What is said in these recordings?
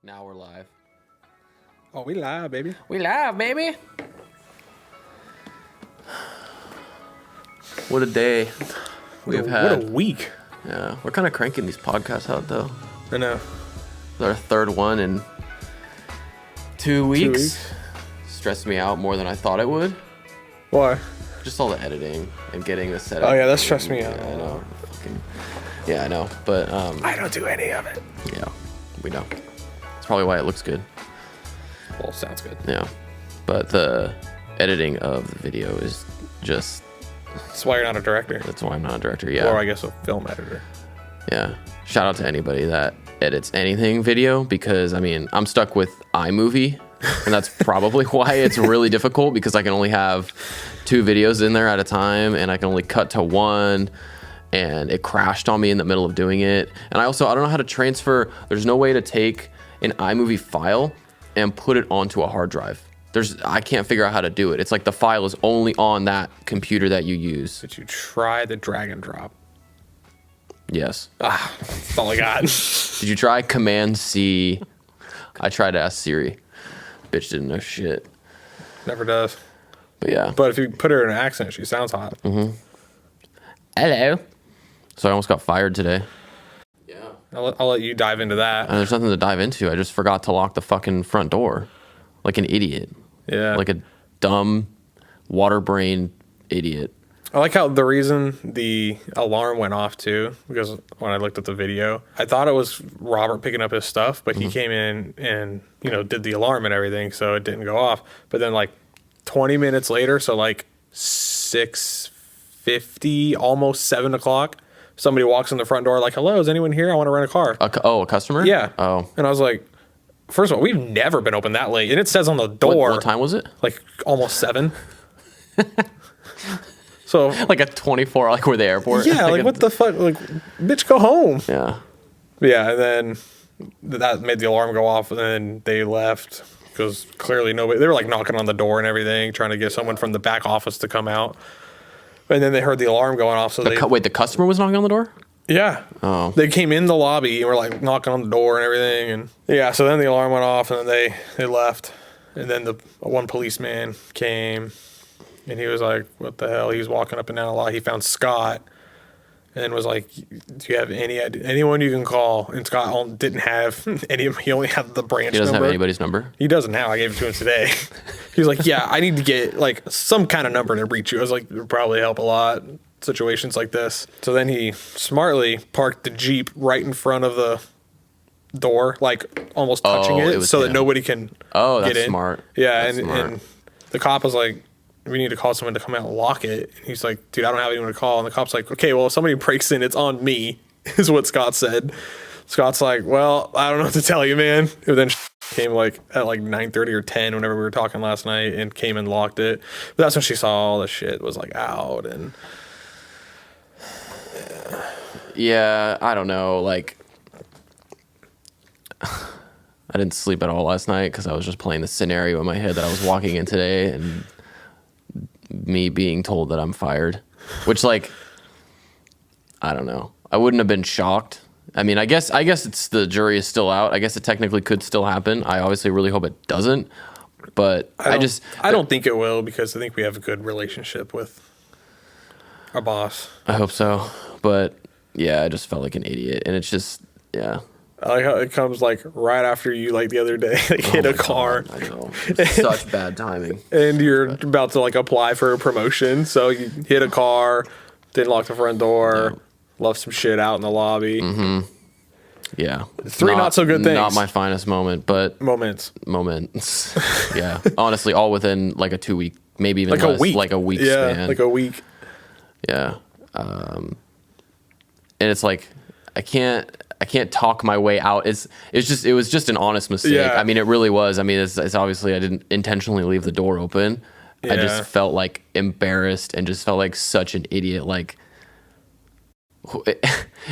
Now we're live. Oh, we live, baby. We live, baby. What a day we've had. What a week. Yeah, we're kind of cranking these podcasts out, though. I know. It's our third one in 2 weeks. Stressed me out more than I thought it would. Why? Just all the editing and getting the setup. Oh, yeah, that stressed me out. Yeah, I know. Yeah, I know. But I don't do any of it. yeah, we don't. That's probably why it looks good. Well, sounds good. Yeah, but the editing of the video is just. That's why you're not a director. That's why I'm not a director. Yeah. Or I guess a film editor. Yeah. Shout out to anybody that edits anything video, because I mean, I'm stuck with iMovie, and that's probably why it's really difficult, because I can only have 2 videos in there at a time, and I can only cut to one, and it crashed on me in the middle of doing it. And I don't know how to transfer. There's no way to take an iMovie file and put it onto a hard drive. I can't figure out how to do it. It's like the file is only on that computer that you use. Did you try the drag and drop? Yes. That's all I got. Did you try Command C? I tried to ask Siri. Bitch didn't know shit. Never does. But yeah. But if you put her in an accent, she sounds hot. Mm-hmm. Hello. So I almost got fired today. Yeah. I'll let you dive into that. And there's nothing to dive into. I just forgot to lock the fucking front door. Like an idiot. Yeah. Like a dumb, water-brained idiot. I like how the reason the alarm went off too, because when I looked at the video, I thought it was Robert picking up his stuff, but he came in and, did the alarm and everything, so it didn't go off. But then like 20 minutes later, so like 6:50, almost 7 o'clock, somebody walks in the front door like, hello, is anyone here? I want to rent a car. A customer? Yeah. Oh. And I was like, first of all, we've never been open that late. And it says on the door. What time was it? Like almost 7. So like a 24, like we're the airport. Yeah, like what the fuck? Like, bitch, go home. Yeah. Yeah, and then that made the alarm go off, and then they left because clearly nobody. They were like knocking on the door and everything, trying to get someone from the back office to come out. And then they heard the alarm going off. So wait, the customer was knocking on the door? Yeah. Oh. They came in the lobby and were like knocking on the door and everything, and yeah. So then the alarm went off, and then they left, and then the one policeman came. And he was like, what the hell? He was walking up and down a lot. He found Scott and was like, do you have anyone you can call? And Scott didn't have any. He only had the branch number. He doesn't have anybody's number? He doesn't now. I gave it to him today. He was like, yeah, I need to get like some kind of number to reach you. I was like, it would probably help a lot in situations like this. So then he smartly parked the Jeep right in front of the door, like almost touching it so that nobody can get in. Smart. Yeah, and the cop was like, we need to call someone to come out and lock it. And he's like, dude, I don't have anyone to call. And the cop's like, okay, well, if somebody breaks in, it's on me, is what Scott said. Scott's like, well, I don't know what to tell you, man. And then came like at like 9:30 or 10 whenever we were talking last night and came and locked it. But that's when she saw all the shit was like out. And yeah, I don't know. Like, I didn't sleep at all last night because I was just playing the scenario in my head that I was walking in today and me being told that I'm fired, which, like, I don't know. I wouldn't have been shocked. I mean, I guess it's the jury is still out. I guess it technically could still happen. I obviously really hope it doesn't, but I don't think it will, because I think we have a good relationship with our boss. I hope so, but yeah, I just felt like an idiot, and it's just, yeah. I like how it comes like right after you, like the other day, like hit a car. God, I know. Such bad timing. And you're about to like apply for a promotion. So you hit a car, didn't lock the front door, left some shit out in the lobby. Mm-hmm. Yeah. 3 not so good things. Not my finest moment, but moments. Yeah. Honestly, all within like a 2 week, maybe even like less, a week. like a week yeah, span. like a week. Yeah. And it's like, I can't talk my way out. It was just an honest mistake. Yeah. I mean, it really was. I mean, it's obviously I didn't intentionally leave the door open. Yeah. I just felt like embarrassed and just felt like such an idiot. Like,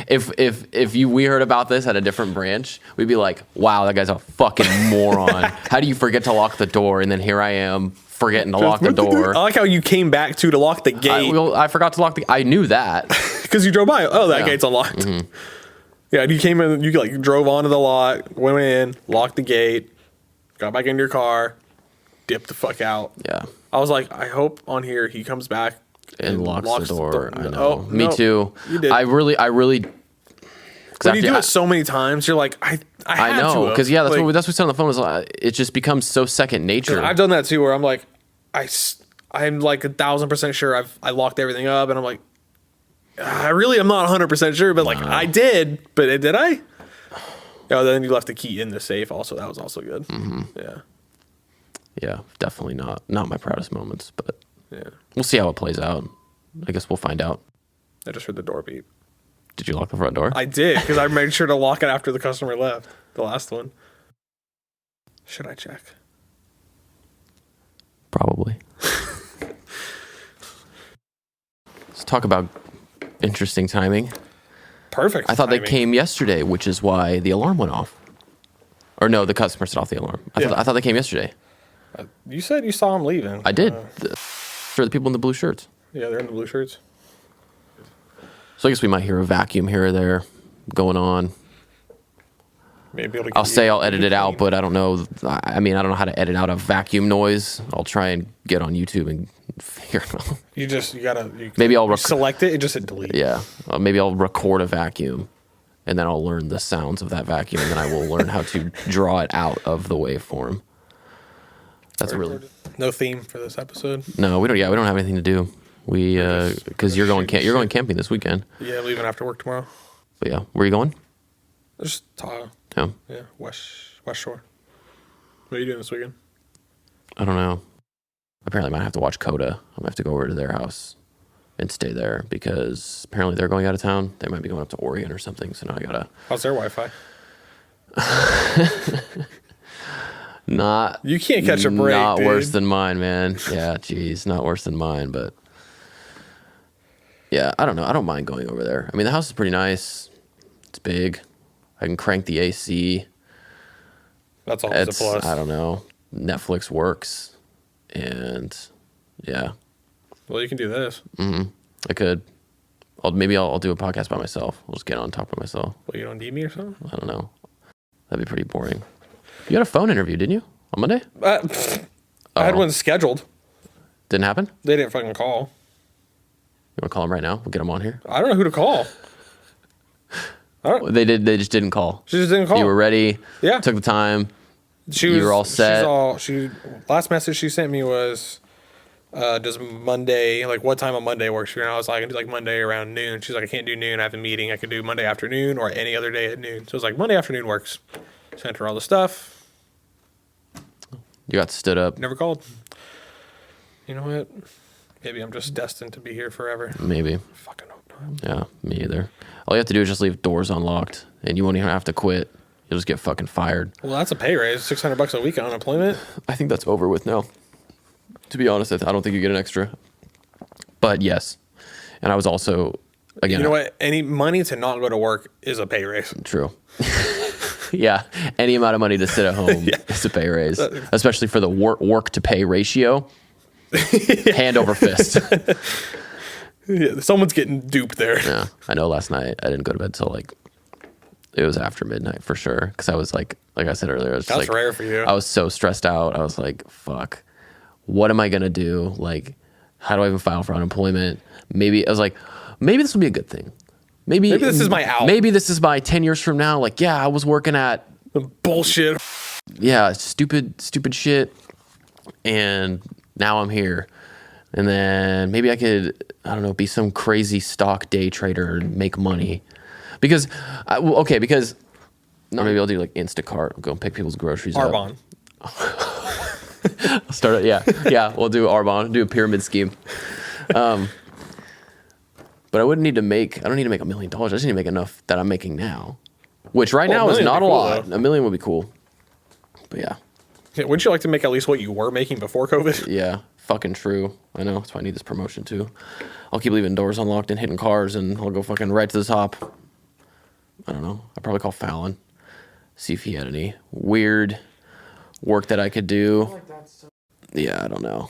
if we heard about this at a different branch, we'd be like, wow, that guy's a fucking moron. How do you forget to lock the door? And then here I am forgetting to lock the door. I like how you came back to lock the gate. I forgot to lock I knew that. Because you drove by. Oh, that gate's unlocked. Mm-hmm. Yeah, and you came in, you like drove onto the lot, went in, locked the gate, got back into your car, dipped the fuck out. Yeah. I was like, I hope on here he comes back And locks the door. I know. Oh, Me too. You did. I really. When you do it so many times, you're like, I know, because that's what we said on the phone was it just becomes so second nature. I've done that too, where I'm like, I'm like 1,000% sure I locked everything up, and I'm like, I'm not 100% sure, but like I did, but did I? Oh, then you left the key in the safe. Also, that was also good. Mm-hmm. Yeah. Yeah, definitely not my proudest moments, but Yeah. we'll see how it plays out. I guess we'll find out. I just heard the door beep. Did you lock the front door? I did, because I made sure to lock it after the customer left. The last one. Should I check? Probably. Let's talk about interesting timing. Perfect. I thought timing. they came yesterday, which is why the alarm went off. Or no, the customer set off the alarm. I thought they came yesterday. You said you saw them leaving. I did. For the people in the blue shirts. Yeah, they're in the blue shirts. So I guess we might hear a vacuum here or there going on. Maybe I'll say I'll edit it out, but I don't know. I mean, I don't know how to edit out a vacuum noise. I'll try and get on YouTube and figure it out. You gotta. Maybe I'll select it and just hit delete. Yeah. Maybe I'll record a vacuum and then I'll learn the sounds of that vacuum and then I will learn how to draw it out of the waveform. That's really no theme for this episode. No, we don't. Yeah, we don't have anything to do. We because you're going camping this weekend. Yeah, leaving after work tomorrow. But yeah, where are you going? Just Tahoe. Yeah. Yeah, West Shore. What are you doing this weekend? I don't know. Apparently, I might have to watch Coda. I'm gonna have to go over to their house and stay there because apparently they're going out of town. They might be going up to Oregon or something. So now I gotta. How's their Wi-Fi? Not. You can't catch a break. Not dude. worse than mine, man. Yeah, geez, not worse than mine, but yeah, I don't know. I don't mind going over there. I mean, the house is pretty nice. It's big. I can crank the AC. That's always a plus. I don't know. Netflix works, and yeah. Well, you can do this. Mm-hmm. I could. Maybe I'll do a podcast by myself. I'll just get on top of myself. Well, you don't need me or something? I don't know. That'd be pretty boring. You had a phone interview, didn't you? On Monday? I had one scheduled. Didn't happen? They didn't fucking call. You want to call him right now? We'll get him on here. I don't know who to call. They just didn't call. She just didn't call. You were ready. Yeah. Took the time. You were all set. Last message she sent me was, does Monday, like what time on Monday works for you? And I was like, I can do like Monday around noon. She's like, I can't do noon. I have a meeting. I can do Monday afternoon or any other day at noon. So it was like, Monday afternoon works. Sent her all the stuff. You got stood up. Never called. You know what? Maybe I'm just destined to be here forever. Maybe. Fucking hope not. Yeah, me either. All you have to do is just leave doors unlocked, and you won't even have to quit. You'll just get fucking fired. Well, that's a pay raise. $600 a week on unemployment. I think that's over with now. To be honest, I don't think you get an extra. But yes. And I was also, again. You know what? Any money to not go to work is a pay raise. True. Yeah. Any amount of money to sit at home is a pay raise. Especially for the work to pay ratio. Hand over fist. Yeah, someone's getting duped there. Yeah. I know last night I didn't go to bed till it was after midnight for sure. Because I was like I said earlier, I was That's rare for you. I was so stressed out. I was like, fuck, what am I going to do? Like, how do I even file for unemployment? Maybe I was like, maybe this will be a good thing. Maybe this is my out. Maybe this is my 10 years from now. Like, yeah, I was working at bullshit. Yeah, stupid shit. And now I'm here. And then maybe I could, I don't know, be some crazy stock day trader and make money. Because, because maybe I'll do like Instacart. I'll go and pick people's groceries Arbonne. up. I'll start it, yeah. We'll do Arbonne, do a pyramid scheme. But I don't need to make $1 million. I just need to make enough that I'm making now. Which right now is not a lot. Though. $1 million would be cool. But yeah. Wouldn't you like to make at least what you were making before COVID? Yeah, fucking true. I know. That's why I need this promotion too. I'll keep leaving doors unlocked and hitting cars, and I'll go fucking right to the top. I don't know. I'd probably call Fallon. See if he had any weird work that I could do. Yeah, I don't know.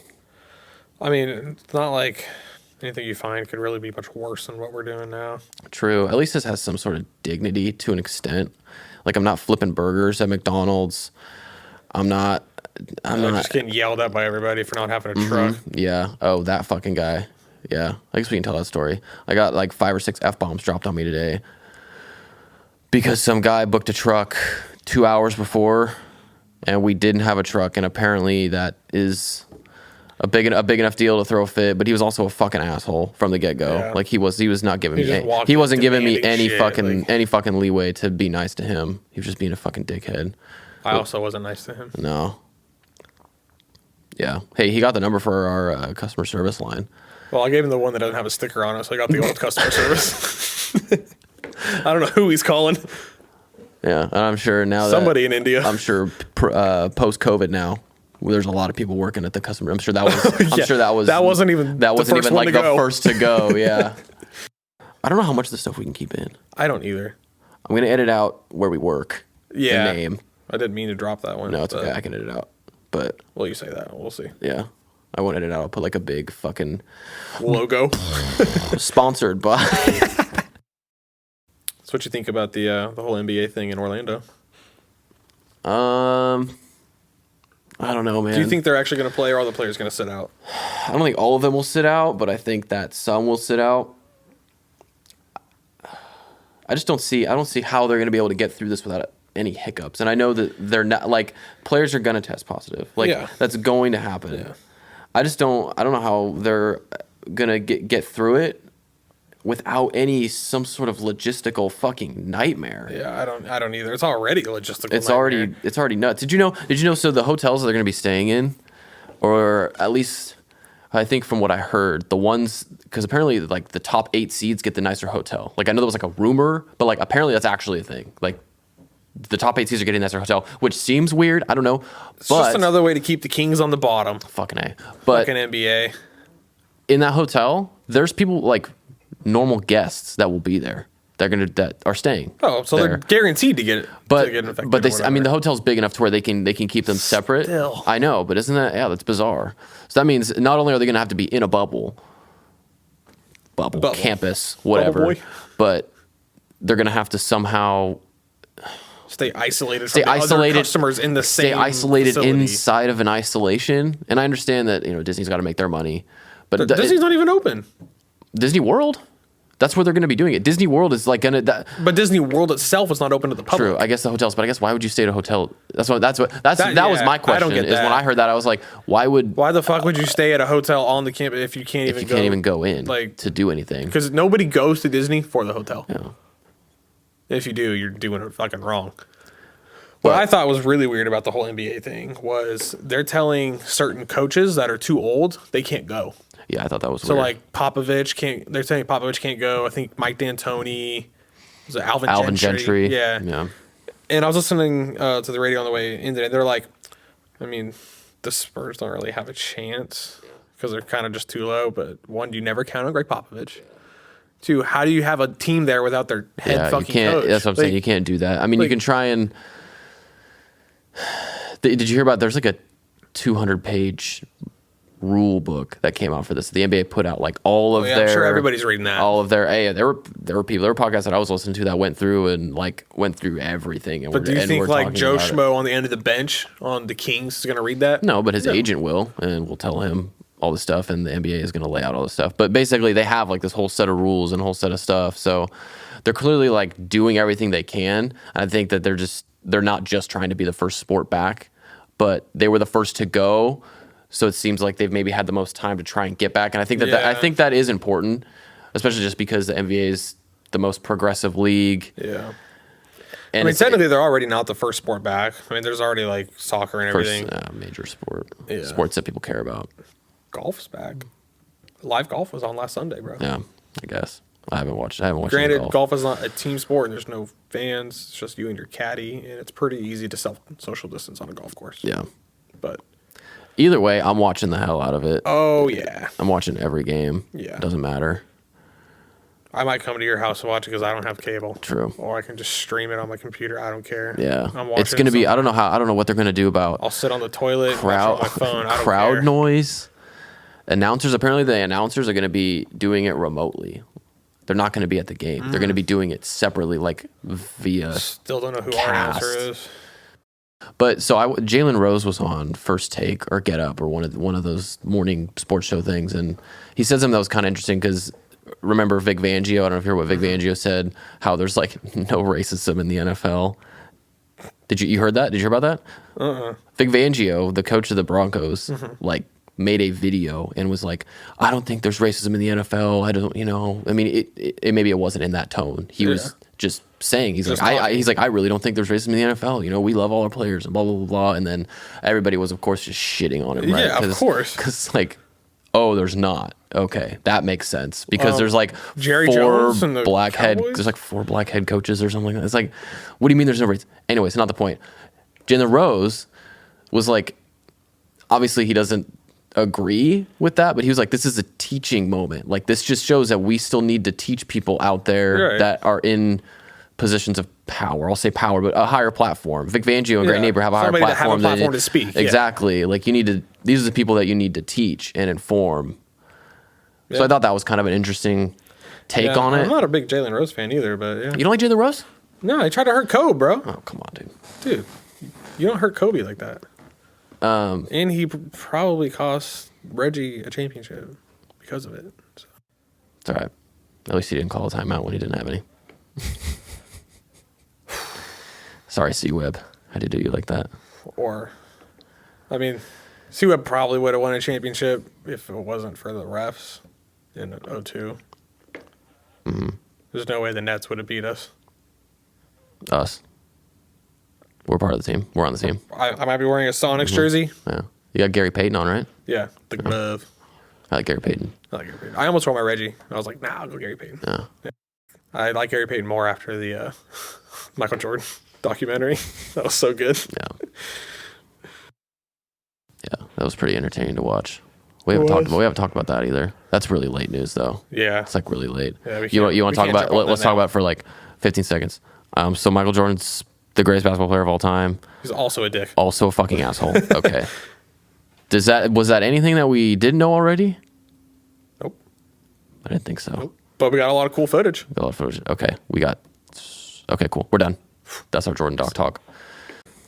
I mean, it's not like Anything you find could really be much worse than what we're doing now. True. At least this has some sort of dignity to an extent. Like, I'm not flipping burgers at McDonald's. I'm not Just getting yelled at by everybody for not having a truck. Yeah. Oh, that fucking guy. Yeah. I guess we can tell that story. I got like 5 or 6 F-bombs dropped on me today because some guy booked a truck 2 hours before and we didn't have a truck, and apparently that is a big enough deal to throw a fit, but he was also a fucking asshole from the get-go. Yeah. Like, he was not giving He he wasn't giving me demanding shit, any fucking leeway to be nice to him. He was just being a fucking dickhead. I also wasn't nice to him. No. Yeah. Hey, he got the number for our customer service line. Well, I gave him the one that doesn't have a sticker on it, so I got the old customer service. I don't know who he's calling. Yeah, and I'm sure now Somebody in India. I'm sure post-COVID now, there's a lot of people working at the customer. I'm sure that was. I'm sure that wasn't even like the first to go. Yeah. I don't know how much of the stuff we can keep in. I don't either. I'm gonna edit out where we work. Yeah. The name. I didn't mean to drop that one. No, it's okay. I can edit it out. But well, you say that. We'll see. Yeah, I won't edit it out. I'll put like a big fucking logo. Sponsored by. So what you think about the whole NBA thing in Orlando? I don't know, man. Do you think they're actually going to play, or are the players going to sit out? I don't think all of them will sit out, but I think that some will sit out. I don't see how they're going to be able to get through this without any hiccups. And I know that they're not, like, players are going to test positive. Like, yeah. That's going to happen. Yeah. I don't know how they're going to get through it without some sort of logistical fucking nightmare. Yeah, I don't either. It's already a logistical nightmare. It's already nuts. Did you know so the hotels that they're going to be staying in, or at least I think from what I heard, the ones, because apparently like the top 8 seeds get the nicer hotel. Like, I know there was like a rumor, but like apparently that's actually a thing. Like, the top 8 seeds are getting a nicer hotel, which seems weird. I don't know. It's just another way to keep the Kings on the bottom. Fucking A. But fucking NBA. In that hotel, there's people like normal guests that will be there. That are staying. Oh, so they're guaranteed to get it. But the hotel's big enough to where they can keep them separate. Still. I know, but isn't that's bizarre. So that means not only are they going to have to be in a bubble, campus, whatever, bubble boy. But they're going to have to somehow stay isolated from other customers in the same stay isolated facility. Inside of an isolation. And I understand that Disney's got to make their money, but Disney's not even open. Disney World. That's where they're going to be doing it. Disney World is like going to. But Disney World itself is not open to the public. True, I guess the hotels. But I guess why would you stay at a hotel? That was my question. I don't get that. Is when I heard that I was like, why the fuck would you stay at a hotel on the campus if you can't even go in to do anything? Because nobody goes to Disney for the hotel. Yeah. If you do, you're doing it fucking wrong. What I thought was really weird about the whole NBA thing was they're telling certain coaches that are too old they can't go. Yeah, I thought that was so weird. Like Popovich can't. They're saying Popovich can't go. I think Mike D'Antoni, was it Alvin Gentry? Yeah. And I was listening to the radio on the way in today. They're like, I mean, the Spurs don't really have a chance because they're kind of just too low. But one, you never count on Greg Popovich. Two, how do you have a team there without their head fucking coach? That's what I'm saying. You can't do that. I mean, you can try and. Did you hear about? There's like a 200-page rule book that came out for this. The NBA put out like all of their. I'm sure everybody's reading that. All of their. There were podcasts that I was listening to that went through everything. But do you think like Joe Schmo on the end of the bench on the Kings is going to read that? No, but his agent will, and will tell him all this stuff, and the NBA is going to lay out all this stuff. But basically, they have like this whole set of rules and a whole set of stuff. So they're clearly like doing everything they can. I think that they're not just trying to be the first sport back, but they were the first to go. So it seems like they've maybe had the most time to try and get back. And I think that is important, especially just because the NBA is the most progressive league. Yeah. And I mean, technically, they're already not the first sport back. I mean, there's already like soccer and everything. Major sport. Yeah. Sports that people care about. Golf's back. Live golf was on last Sunday, bro. Yeah, I guess. I haven't watched Granted, golf is not a team sport and there's no fans. It's just you and your caddy. And it's pretty easy to social distance on a golf course. Yeah. But either way, I'm watching the hell out of it. Oh, yeah. I'm watching every game. Yeah. It doesn't matter. I might come to your house and watch it because I don't have cable. True. Or I can just stream it on my computer. I don't care. Yeah. It's going to be, I don't know what they're going to do about I'll sit on the toilet, watch it on my phone. I don't crowd care. noise. Apparently the announcers are going to be doing it remotely. They're not going to be at the game. They're going to be doing it separately, like via. Still don't know who cast. our announcer is. But so Jalen Rose was on First Take or Get Up or one of those morning sports show things, and he said something that was kind of interesting because remember Vic Fangio? I don't know if you heard what Vic Fangio said. How there's like no racism in the NFL. You heard that? Did you hear about that? Vic Fangio, the coach of the Broncos, like made a video and was like, I don't think there's racism in the NFL. I don't, I mean, it maybe it wasn't in that tone. He was just saying, he's like, I really don't think there's racism in the NFL. We love all our players and blah, blah, blah, blah. And then everybody was, of course, just shitting on him, right? Yeah, of course. Because like, oh, there's not. Okay, that makes sense. Because there's like Jerry four Jones and the black head, Cowboys? there's like 4 black head coaches or something like that. It's like, what do you mean there's no racism? Anyway, it's not the point. Jalen Rose was like, obviously he doesn't agree with that, but he was like, this is a teaching moment. Like, this just shows that we still need to teach people out there that are in positions of power. I'll say power, but a higher platform. Vic Fangio and Great Neighbor have a higher platform. To speak. Exactly. Like, these are the people that you need to teach and inform. So I thought that was kind of an interesting take on it. I'm not a big Jalen Rose fan either, but yeah. You don't like Jalen Rose? No, he tried to hurt Kobe, bro. Oh, come on, dude. Dude, you don't hurt Kobe like that. And he probably cost Reggie a championship because of it. So. It's all right. At least he didn't call a timeout when he didn't have any. Sorry, C-Web. I did do you like that. Or, I mean, C-Web probably would have won a championship if it wasn't for the refs in 2002. There's no way the Nets would have beat us. Us. We're part of the team. We're on the team. I might be wearing a Sonics jersey. Yeah. You got Gary Payton on, right? Yeah, the glove. I like Gary Payton. I like Gary Payton. I almost wore my Reggie. I was like, nah, I'll go Gary Payton. Yeah. I like Gary Payton more after the Michael Jordan documentary. That was so good. Yeah. Yeah, that was pretty entertaining to watch. We haven't talked about that either. That's really late news, though. Yeah, it's like really late. Yeah, you want to talk about? Let's talk about it for like 15 seconds. So Michael Jordan's the greatest basketball player of all time. He's also a dick. Also a fucking asshole. Okay. Was that anything that we didn't know already? Nope. I didn't think so. Nope. But we got a lot of cool footage. Okay, okay, cool. We're done. That's our Jordan doc talk.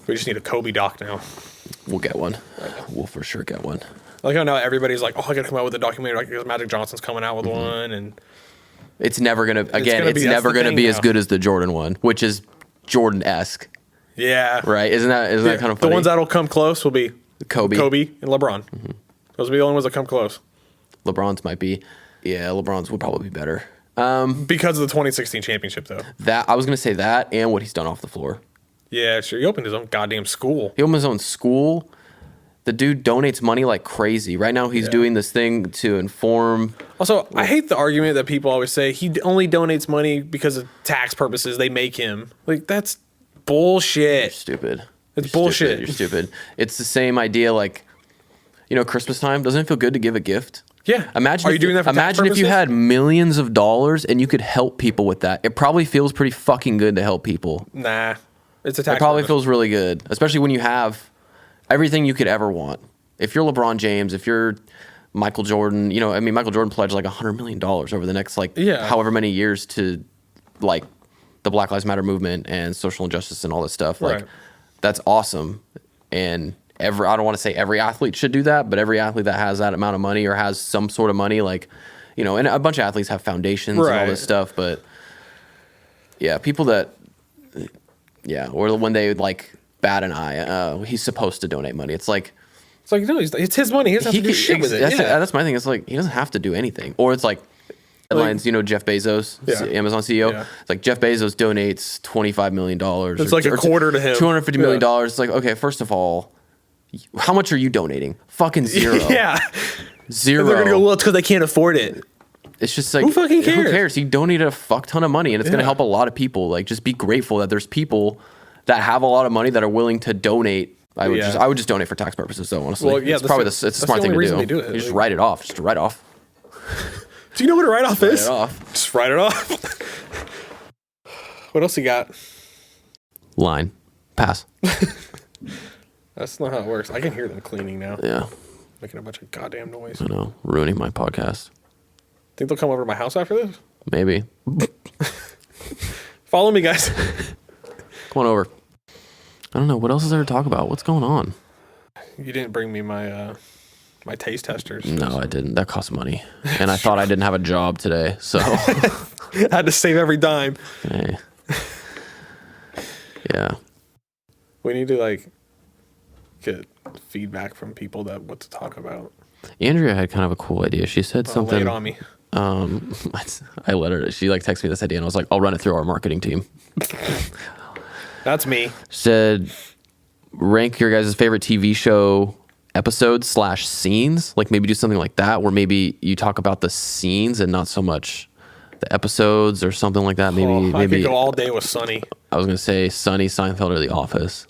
We just need a Kobe doc now. We'll get one. We'll for sure get one. Like, I know everybody's like, oh, I gotta come out with a documentary. Like, Magic Johnson's coming out with one, and it's never gonna be as good as the Jordan one, which is Jordan-esque. Yeah. Right? Isn't that kind of funny? The ones that'll come close will be Kobe and LeBron. Those will be the only ones that come close. LeBron's might be. Yeah, LeBron's would probably be better. Because of the 2016 championship, though. That I was gonna say that and what he's done off the floor. Yeah, sure. He opened his own goddamn school. He opened his own school. The dude donates money like crazy. Right now, he's doing this thing to inform. Also, I hate the argument that people always say he only donates money because of tax purposes. They make him. Like, that's bullshit. You're stupid. It's bullshit. You're stupid. It's the same idea like, Christmas time. Doesn't it feel good to give a gift? Yeah. Imagine Are you doing that for tax if you purposes? had millions of dollars and you could help people with that. It probably feels pretty fucking good to help people. Nah. It's a tax It probably purpose. feels really good, especially when you have everything you could ever want. If you're LeBron James, if you're Michael Jordan, Michael Jordan pledged like $100 million over the next however many years to like the Black Lives Matter movement and social injustice and all this stuff. Like that's awesome. And I don't want to say every athlete should do that, but every athlete that has that amount of money or has some sort of money, like, and a bunch of athletes have foundations and all this stuff. But yeah, people that, or when they like bat an eye, he's supposed to donate money. It's like no, it's his money. He doesn't have to do shit with it. That's my thing. It's like he doesn't have to do anything. Or it's like headlines. Jeff Bezos, Amazon CEO. Yeah. It's like Jeff Bezos donates $25 million. It's like a quarter to him. $250 million. It's like, okay, first of all, how much are you donating? Fucking zero. Yeah. Zero. And they're gonna go, well, it's because they can't afford it. It's just like, who fucking cares? Who cares? He donated a fuck ton of money, and it's gonna help a lot of people. Like, just be grateful that there's people that have a lot of money that are willing to donate. I would just donate for tax purposes, though. Honestly, well, yeah, it's a smart thing to do. You just write it off. Just write off. Do you know what a write-off is? Write it off. Just write it off. What else you got? Line. Pass. That's not how it works. I can hear them cleaning now. Yeah. Making a bunch of goddamn noise. I know, ruining my podcast. Think they'll come over to my house after this? Maybe. Follow me, guys. Come on over. I don't know. What else is there to talk about? What's going on? You didn't bring me my my taste testers. No, I didn't. That cost money. And I thought I didn't have a job today, so. I had to save every dime. Okay. Yeah. We need to, like, get feedback from people that what to talk about. Andrea had kind of a cool idea. She said something. Lay it on me. I let her. She like texted me this idea, and I was like, "I'll run it through our marketing team." That's me. Said, rank your guys' favorite TV show episodes / scenes. Like maybe do something like that, where maybe you talk about the scenes and not so much the episodes or something like that. Maybe I could go all day with Sunny. I was gonna say Sunny, Seinfeld, or The Office.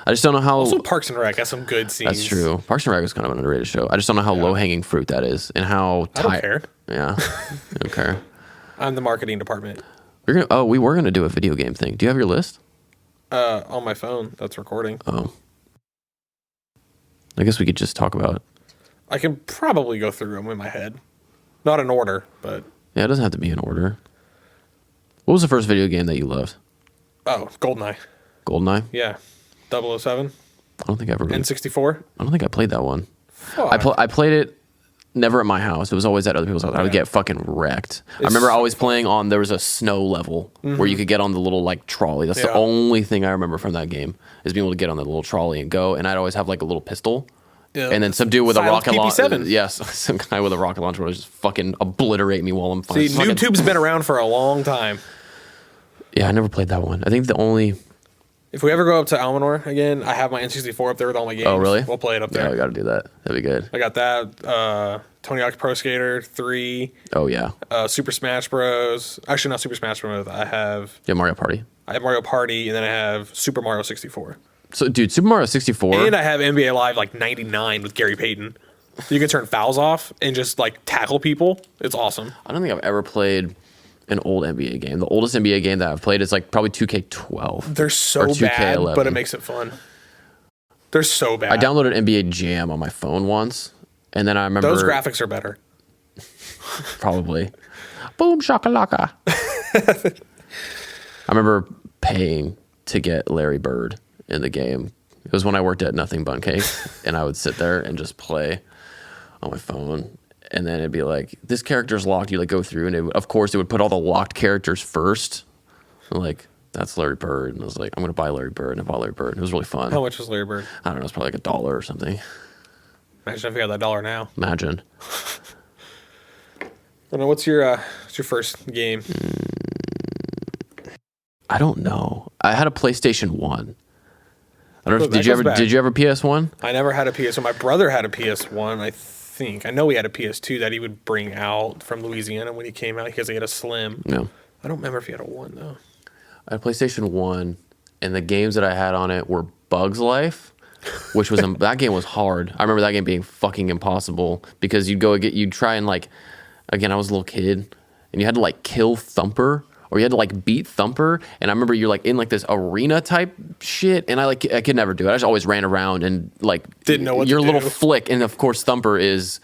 I just don't know how. Also, Parks and Rec has some good scenes. That's true. Parks and Rec is kind of an underrated show. I just don't know how low hanging fruit that is, and how. I don't care. Yeah, I don't care. I'm the marketing department. We were gonna do a video game thing. Do you have your list? On my phone, that's recording. Oh, I guess we could just talk about it. I can probably go through them in my head, not in order, but Yeah, it doesn't have to be in order. What was the first video game that you loved? GoldenEye. GoldenEye? Yeah, 007. I don't think I ever. N64. I don't think I played that one. Fuck. I played it. Never at my house. It was always at other people's house. I would get fucking wrecked. I remember always playing on, there was a snow level where you could get on the little like trolley. That's the only thing I remember from that game is being able to get on the little trolley and go. And I'd always have like a little pistol. Yeah. And then some dude with a rocket launcher. Yes, some guy with a rocket launcher would just fucking obliterate me while I'm fighting. See, YouTube's been around for a long time. Yeah, I never played that one. I think the only... If we ever go up to Almanor again, I have my N64 up there with all my games. Oh, really? We'll play it up there. Yeah, we got to do that. That'd be good. I got that. Tony Hawk's Pro Skater 3. Oh, yeah. Super Smash Bros. Actually, not Super Smash Bros. I have Mario Party. I have Mario Party, and then I have Super Mario 64. So, dude, Super Mario 64. And I have NBA Live like 99 with Gary Payton. You can turn fouls off and just like tackle people. It's awesome. I don't think I've ever played an old NBA game. The oldest NBA game that I've played is like probably 2K12. They're so bad, but it makes it fun. They're so bad. I downloaded NBA Jam on my phone once, and then I remember... Those graphics are better. Probably. Boom shakalaka. I remember paying to get Larry Bird in the game. It was when I worked at Nothing Bun Cake, and I would sit there and just play on my phone. And then it'd be like, this character's locked. You like go through, and of course it would put all the locked characters first. And like, that's Larry Bird. And I was like, I'm going to buy Larry Bird. And I bought Larry Bird. It was really fun. How much was Larry Bird? I don't know. It's probably like $1 or something. Imagine if you got that dollar now. Imagine. I don't know. What's your first game? I don't know. I had a PlayStation 1. I don't know. Did you ever PS1? I never had a PS1. My brother had a PS1, I think. I know he had a PS2 that he would bring out from Louisiana when he came out because he had a Slim. No. I don't remember if he had a 1, though. I had a PlayStation 1, and the games that I had on it were Bugs Life, which was... that game was hard. I remember that game being fucking impossible because you'd try and like... Again, I was a little kid, and you had to like kill Thumper, or you had to like beat Thumper, and I remember you're like in like this arena type shit, and I could never do it. I just always ran around and like didn't know what your to little do. flick, and of course Thumper is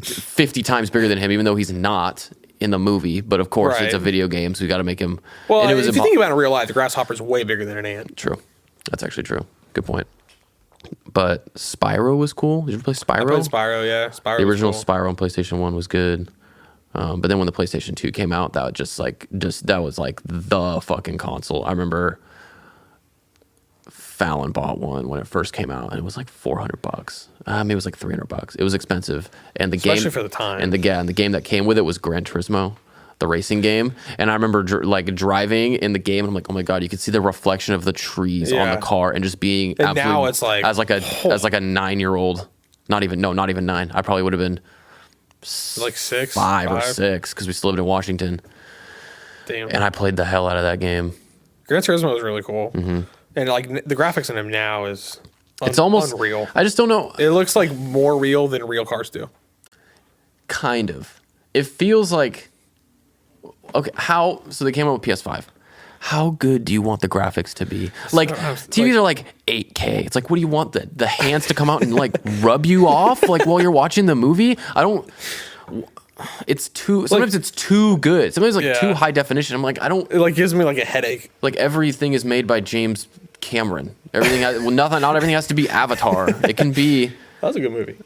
50 times bigger than him, even though he's not in the movie. But of course it's a video game, so we got to make him. Well, and if you think about it in real life, the grasshopper's way bigger than an ant. True, that's actually true. Good point. But Spyro was cool. Did you ever play Spyro? I played Spyro, yeah. Spyro. The original cool. Spyro on PlayStation 1 was good. But then when the PlayStation 2 came out, that was like the fucking console. I remember Fallon bought one when it first came out, and it was like $400. Maybe it was like $300. It was expensive, and especially for the time. And the game that came with it was Gran Turismo, the racing game. And I remember driving in the game, and I'm like, oh my god, you could see the reflection of the trees on the car, and just being. And now it's like as like a 9-year-old, not even 9. I probably would have been. Like 6, 5 or 6, because we still lived in Washington. Damn. And I played the hell out of that game. Gran Turismo was really cool, and like the graphics in them now is it's almost unreal. I just don't know. It looks like more real than real cars do. Kind of. It feels like so they came out with PS5. how good do you want the graphics to be? Like TVs are like 8K. It's like, what do you want the hands to come out and like rub you off like while you're watching the movie? It's too. Sometimes it's too good. Sometimes like too high definition. I'm like, I don't. It like gives me like a headache. Like everything is made by James Cameron. Everything. Not everything has to be Avatar. It can be. That was a good movie.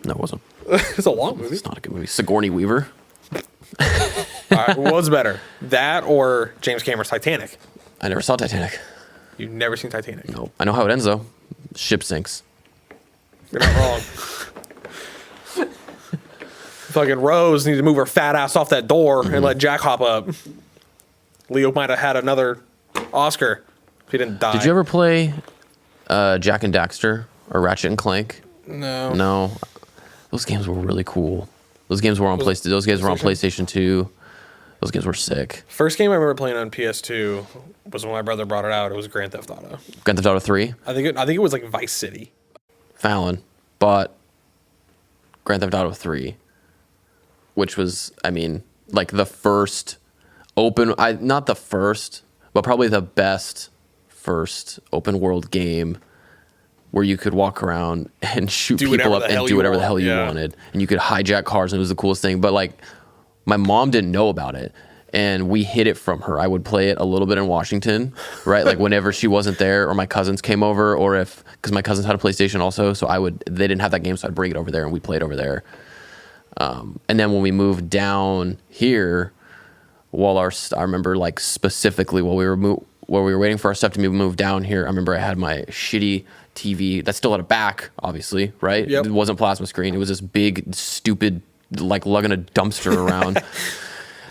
No, it wasn't. It's a long movie. It's not a good movie. Sigourney Weaver. All right, what's better, that or James Cameron's Titanic? I never saw Titanic. You've never seen Titanic? No. I know how it ends though. Ship sinks. You're not wrong. Fucking Rose needs to move her fat ass off that door and let Jack hop up. Leo might have had another Oscar if he didn't die. Did you ever play Jack and Daxter or Ratchet and Clank? No. No. Those games were really cool. Those games were on PlayStation 2. Those games were sick. First game I remember playing on PS2 was when my brother brought it out. It was Grand Theft Auto. Grand Theft Auto 3? I think it was like Vice City. Fallon bought Grand Theft Auto 3, which was, I mean, like the first not the first, but probably the best first open world game where you could walk around and shoot people up and do whatever the hell you wanted. And you could hijack cars, and it was the coolest thing. But like, my mom didn't know about it, and we hid it from her. I would play it a little bit in Washington, right? Like whenever she wasn't there, or my cousins came over, or because my cousins had a PlayStation also, so they didn't have that game, so I'd bring it over there, and we played over there. And then when we moved down here, I remember like specifically while we were waiting for our stuff to move down here, I remember I had my shitty TV that still had a back, obviously, right? Yep. It wasn't plasma screen. It was this big, stupid, like lugging a dumpster around.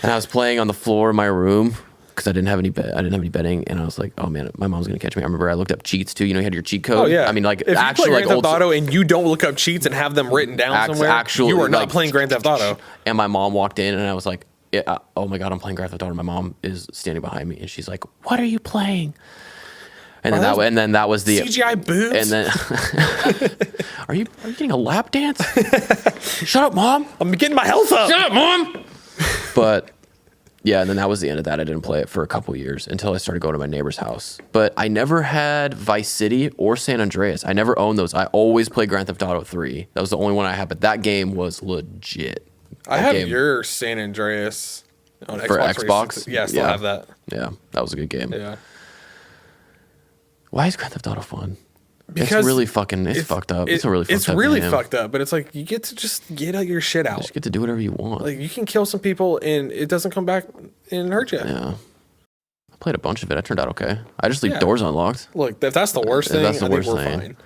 And I was playing on the floor of my room because I didn't have any bedding, and I was like, oh man, my mom's gonna catch me. I remember I looked up cheats too. You know, you had your cheat code. Oh yeah. I mean, like if actually, you play like Grand Theft Auto and you don't look up cheats and have them written down somewhere, you are not playing Grand Theft Auto. And my mom walked in, and I was like, oh my god, I'm playing Grand Theft Auto. My mom is standing behind me, and she's like, what are you playing? And then that was the CGI boobs. And then, are you getting a lap dance? Shut up, mom! I'm getting my health up. Shut up, mom! But yeah, and then that was the end of that. I didn't play it for a couple years until I started going to my neighbor's house. But I never had Vice City or San Andreas. I never owned those. I always played Grand Theft Auto 3. That was the only one I had. But that game was legit. I have your San Andreas on Xbox. For Xbox? Yeah, I still have that. Yeah, that was a good game. Yeah. Why is Grand Theft Auto fun? Because it's really fucking, it's fucked up. It's a really fucked up It's really game. fucked up, but it's like you get to just get your shit out. You just get to do whatever you want. Like you can kill some people and it doesn't come back and hurt you. Yeah. I played a bunch of it. I turned out okay. I just leave doors unlocked. Look, if that's the worst thing, That's the worst I think we're thing. fine.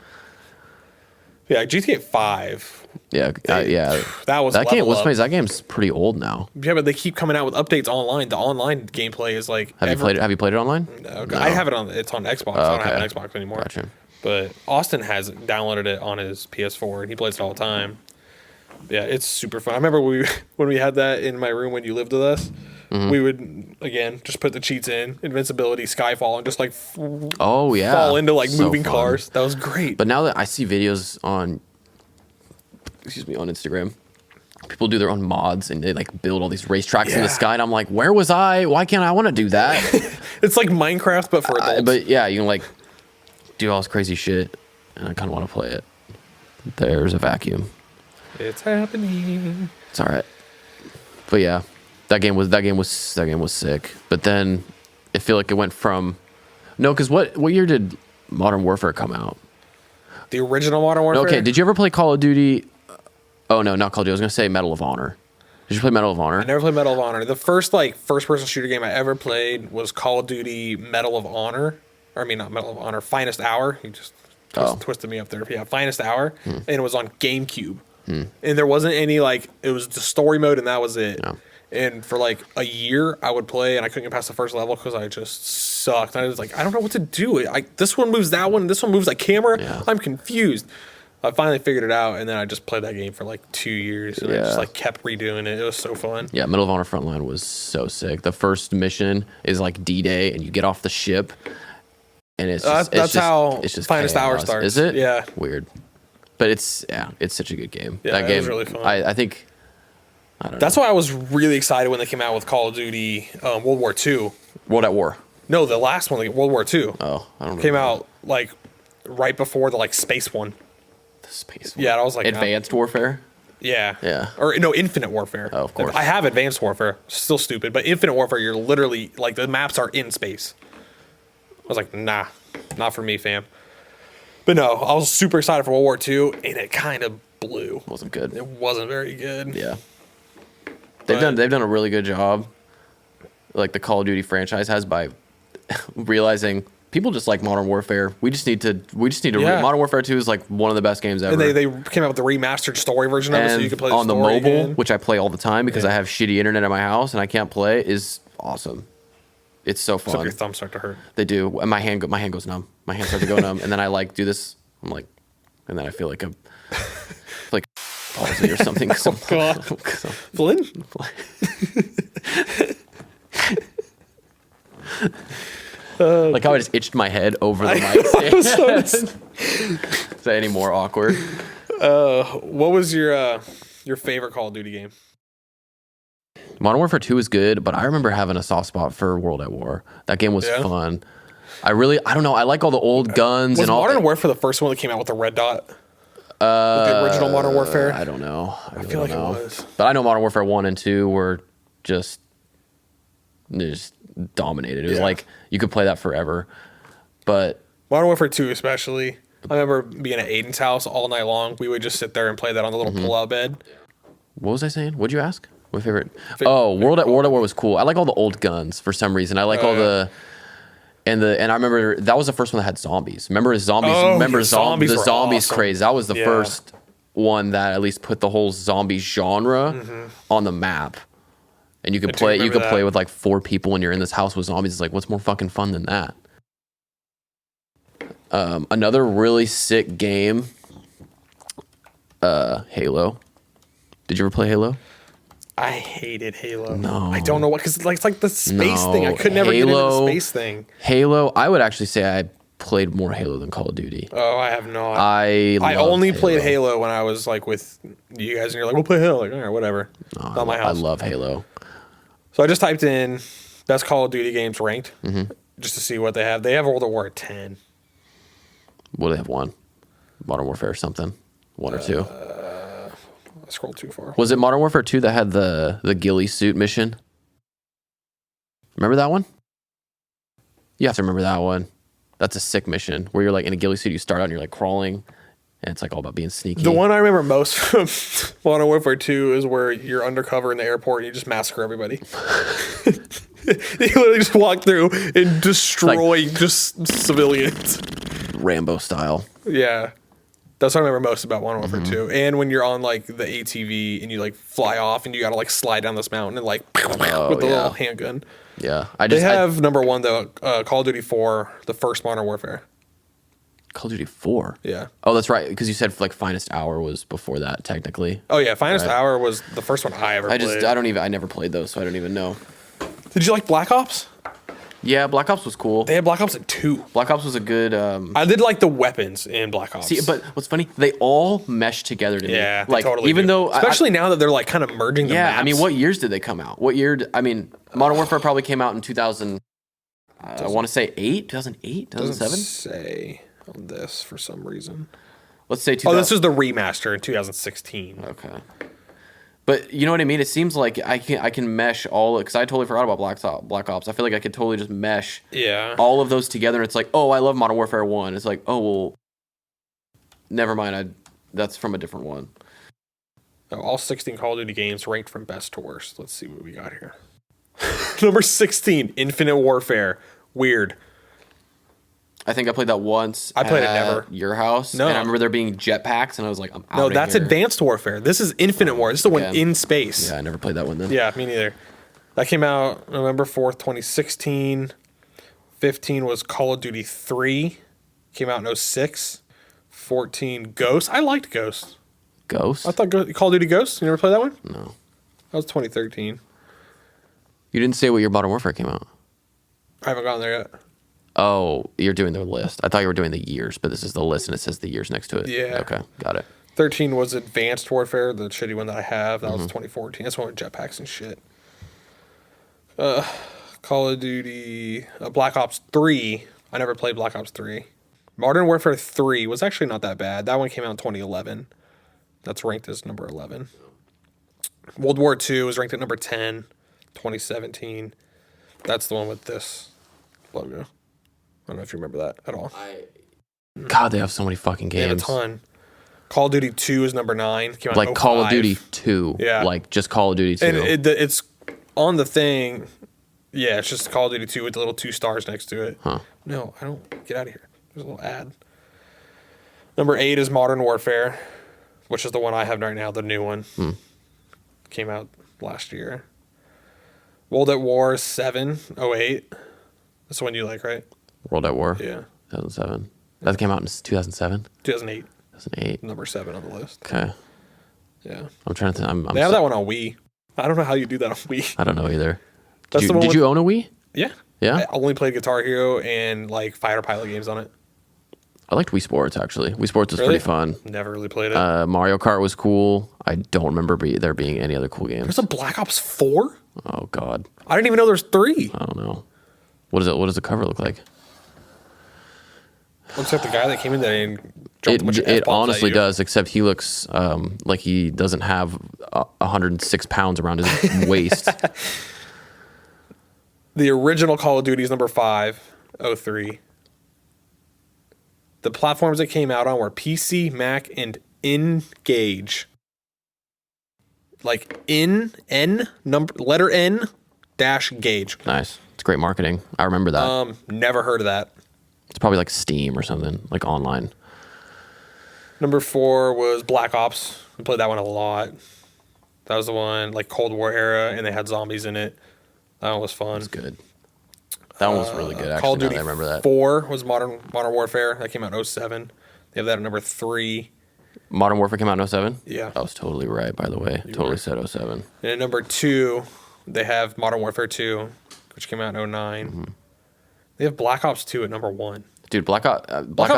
Yeah, GTA 5. Yeah, yeah. That was that game. What's up. funny is that game's pretty old now. Yeah, but they keep coming out with updates online. The online gameplay is like. Have you played it online? No, No. I have it on. It's on Xbox. I don't have an Xbox anymore. Gotcha. But Austin has downloaded it on his PS4 and he plays it all the time. Yeah, it's super fun. I remember when we had that in my room when you lived with us. Mm-hmm. We would again just put the cheats in invincibility, Skyfall, and just like fall into like moving cars. That was great. But now that I see videos on Instagram, people do their own mods and they like build all these racetracks in the sky, and I'm like, where was I? Why can't I want to do that? It's like Minecraft but for adults. But yeah, you can like do all this crazy shit, and I kind of want to play it. There's a vacuum. It's happening. It's all right. But yeah, that game was sick. But then I feel like it went from because what year did Modern Warfare come out? The original Modern Warfare. Okay, did you ever play Call of Duty? Oh no, not Call of Duty. I was gonna say Medal of Honor. Did you play Medal of Honor? I never played Medal of Honor. The first first-person shooter game I ever played was Call of Duty Medal of Honor. Or, I mean, not Medal of Honor, Finest Hour. You just twisted me up there. Yeah, Finest Hour. And it was on GameCube. And there wasn't any, it was the story mode, and that was it. No. And for, a year, I would play, and I couldn't get past the first level because I just sucked. I was like, I don't know what to do. This one moves that one, this one moves that camera. Yeah. I'm confused. I finally figured it out, and then I just played that game for 2 years, and I just kept redoing it. It was so fun. Yeah, Medal of Honor Frontline was so sick. The first mission is D-Day, and you get off the ship, and it's just, that's how it's just Finest chaos. Hour starts. Is it? Yeah. Weird, but it's such a good game. Yeah, that game was really fun. I think That's why I was really excited when they came out with Call of Duty World War II. World at War. No, the last one, like World War II. Oh, I don't know. Came out like right before the like space one. The space one. Yeah, I was like Advanced Warfare. Yeah. Yeah. Or no, Infinite Warfare. Oh, of course. I have Advanced Warfare. Still stupid, but Infinite Warfare, you're literally like the maps are in space. I was like, nah, not for me, fam. But no, I was super excited for World War II, and it kind of blew. Wasn't good. It wasn't very good. Yeah. They've done a really good job, like the Call of Duty franchise has, by realizing people just like Modern Warfare. We just need to. Yeah. Modern Warfare 2 is like one of the best games ever. And they came out with the remastered story version of it, so you can play the on the story mobile, again. which I play all the time because I have shitty internet at my house and I can't play. Is awesome. It's so fun. Except your thumbs start to hurt. They do. And my hand goes numb. My hands start to go numb, and then I like do this. I'm like, and then I feel like a like palsy or something. Oh God, Flynn. Like how I just itched my head over the mic stand. Is that any more awkward? What was your favorite Call of Duty game? Modern Warfare 2 is good, but I remember having a soft spot for World at War. That game was fun. I don't know. I like all the old guns and all. Was Modern Warfare the first one that came out with the red dot? With the original Modern Warfare? I don't know. I feel like it was. But I know Modern Warfare 1 and 2 were just dominated. It was like you could play that forever. But Modern Warfare 2 especially. I remember being at Aiden's house all night long. We would just sit there and play that on the little pull-out bed. What was I saying? What'd you ask? My favorite? World at War was cool. I like all the old guns for some reason. I like the and I remember that was the first one that had zombies. Remember zombies? Zombies the were zombies awesome. craze. That was the first one that at least put the whole zombie genre on the map. And you could play. You could play with like 4 people when you're in this house with zombies. It's like, what's more fucking fun than that? Another really sick game. Halo. Did you ever play Halo? I hated Halo. No. I don't know what, because it's like the space thing. I could never get into the space thing. Halo, I would actually say I played more Halo than Call of Duty. Oh, I have not. I only played Halo when I was like with you guys, and you're like, we'll play Halo. Like, all right, whatever. Not my house. I love Halo. So I just typed in best Call of Duty games ranked just to see what they have. They have World at War at 10. What do they have? One? Modern Warfare or something? 1 or 2? I scrolled too far. Was it Modern Warfare 2 that had the ghillie suit mission? Remember that one? You have to remember that one. That's a sick mission where you're like in a ghillie suit. You start out and you're like crawling, and it's like all about being sneaky. The one I remember most from Modern Warfare 2 is where you're undercover in the airport and you just massacre everybody. You literally just walk through and destroy just civilians. Rambo style. Yeah. That's what I remember most about Modern Warfare 2. And when you're on like the ATV and you like fly off and you gotta like slide down this mountain and like with the little handgun. Yeah. They have number 1 though, Call of Duty 4, the first Modern Warfare. Call of Duty 4? Yeah. Oh, that's right. Because you said like Finest Hour was before that, technically. Oh yeah, Finest Hour was the first one I ever played. I never played those, so I don't even know. Did you like Black Ops? Yeah, Black Ops was cool. They had Black Ops at 2. Black Ops was a good... I did like the weapons in Black Ops. See, but what's funny, they all mesh together to me. Yeah, like, totally even do. though... Especially now that they're like kind of merging the maps. I mean, what years did they come out? Modern Warfare probably came out in 2000... I want to say 2008, 2007? Doesn't say on this for some reason. Let's say 2000. Oh, this is the remaster in 2016. Okay. But you know what I mean? It seems like I can mesh all... Because I totally forgot about Black Ops. I feel like I could totally just mesh all of those together. And it's like, oh, I love Modern Warfare 1. It's like, oh, well, never mind. That's from a different one. All 16 Call of Duty games ranked from best to worst. Let's see what we got here. Number 16, Infinite Warfare. Weird. I think I played that once. I played it never. Your house. No. And I remember there being jetpacks, and I was like, I'm out No, of that's here. Advanced Warfare. This is Infinite War. This is the one in space. Yeah, I never played that one then. Yeah, me neither. That came out November 4th, 2016. 15 was Call of Duty 3. Came out in 06. 14, Ghost. I liked Ghost. Ghost? I thought Call of Duty Ghost. You never play that one? No. That was 2013. You didn't say what year Modern Warfare came out. I haven't gotten there yet. Oh, you're doing the list. I thought you were doing the years, but this is the list, and it says the years next to it. Yeah. Okay, got it. 13 was Advanced Warfare, the shitty one that I have. That was 2014. That's one with jetpacks and shit. Call of Duty, Black Ops 3. I never played Black Ops 3. Modern Warfare 3 was actually not that bad. That one came out in 2011. That's ranked as number 11. World War II was ranked at number 10, 2017. That's the one with this logo. I don't know if you remember that at all. God, they have so many fucking They have a games. ton. Call of Duty 2 is number 9. Came out Like in Call of 05. Duty 2. Yeah. Like just Call of Duty 2. And it's on the thing. Yeah, it's just Call of Duty 2 with the little 2 stars next to it. Huh. No, I don't. Get out of here. There's a little ad. Number 8 is Modern Warfare, which is the one I have right now, the new one. Came out last year. World at War 7, 08. That's the one you like, right? World at War. Yeah. 2007. That came out in 2007. 2008. 2008. Number 7 on the list. Okay. Yeah. I'm trying to think. They have that one on Wii. I don't know how you do that on Wii. I don't know either. That's the one Did with- you own a Wii? Yeah. Yeah? I only played Guitar Hero and like Fighter Pilot games on it. I liked Wii Sports, actually. Wii Sports was Really? pretty fun. Never really played it. Mario Kart was cool. I don't remember there being any other cool games. There's a Black Ops 4? Oh, God. I didn't even know there's 3. I don't know. What does the cover look like? Looks like the guy that came in there and jumped a bunch of It F-bombs at honestly you. does, except he looks like he doesn't have 106 pounds around his waist. The original Call of Duty is number 5, 03. The platforms it came out on were PC, Mac, and Engage. Like letter N dash Gage. Nice. It's great marketing. I remember that. Never heard of that. It's probably like Steam or something, like online. Number 4 was Black Ops. We played that one a lot. That was the one, like Cold War era, and they had zombies in it. That one was fun. It's good. That one was really good, actually. Call of Now Duty that I remember that. 4 was Modern Warfare. That came out in 07. They have that at number 3. Modern Warfare came out in 07? Yeah. I was totally right, by the way. Totally said 07. And at number 2, they have Modern Warfare 2, which came out in 09. They have Black Ops 2 at number 1. Dude, Black Ops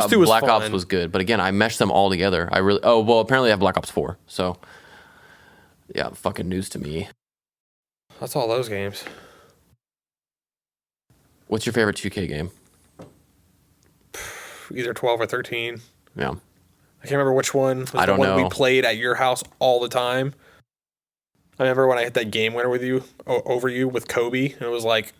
2 was Black Ops fun. was good, but again, I meshed them all together. Apparently I have Black Ops 4. So, yeah, fucking news to me. That's all those games. What's your favorite 2K game? Either 12 or 13. Yeah. I can't remember which one was I the don't one we know. played at your house all the time. I remember when I hit that game winner with you, over you with Kobe, and it was like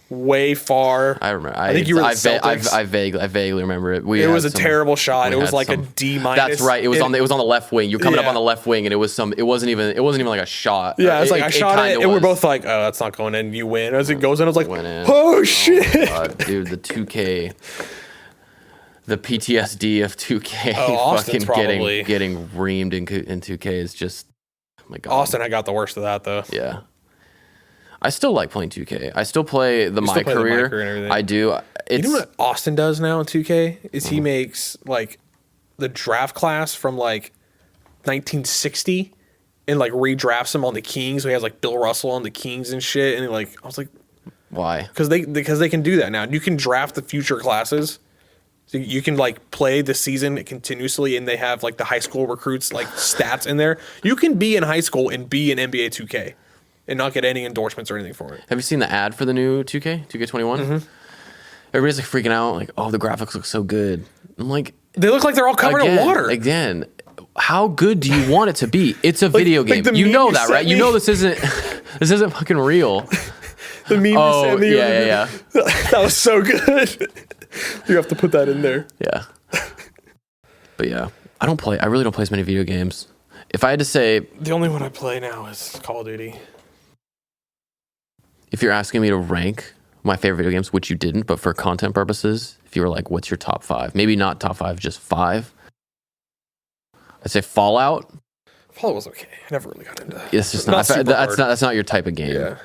way far. I remember. I think you were the Celtics. I vaguely remember it. It was a terrible shot. It was like a D minus. That's right. It was on the left wing. You're coming up Yeah. on the left wing, and it wasn't even like a shot. Yeah, it's like I shot it, kinda and we're was. both like, "Oh, that's not going in." You win. As it goes in, I was like, Went in. "Oh shit!" Dude, the 2K, the PTSD of 2K, Oh, Austin's fucking probably- getting reamed in 2K is just, oh my God. Austin, I got the worst of that though. Yeah. I still like playing 2K. I still play the You My still play the My Career. Career and everything. I do. It's You know what Austin does now in 2K is he makes like the draft class from like 1960 and like redrafts them on the Kings. So he has like Bill Russell on the Kings and shit. And like I was like, why? because they can do that now. You can draft the future classes. So you can like play the season continuously, and they have like the high school recruits like stats in there. You can be in high school and be in NBA 2K and not get any endorsements or anything for it. Have you seen the ad for the new 2K21? Mm-hmm. Everybody's like freaking out, like, oh, the graphics look so good. I'm like, They look like they're all covered in water. Again, how good do you want it to be? It's a video game. the You meme know you that, sent right? You me? know this isn't fucking real. The meme Oh, you sent me. yeah. That was so good. You have to put that in there. Yeah. But yeah, I really don't play as many video games. If I had to say, The only one I play now is Call of Duty. if you're asking me to rank my favorite video games, which you didn't, but for content purposes, if you were like, what's your top 5? Maybe not top 5, just 5. I'd say Fallout. Fallout was okay. I never really got into that. It's just Not not, super hard. that's not your type of game. Yeah.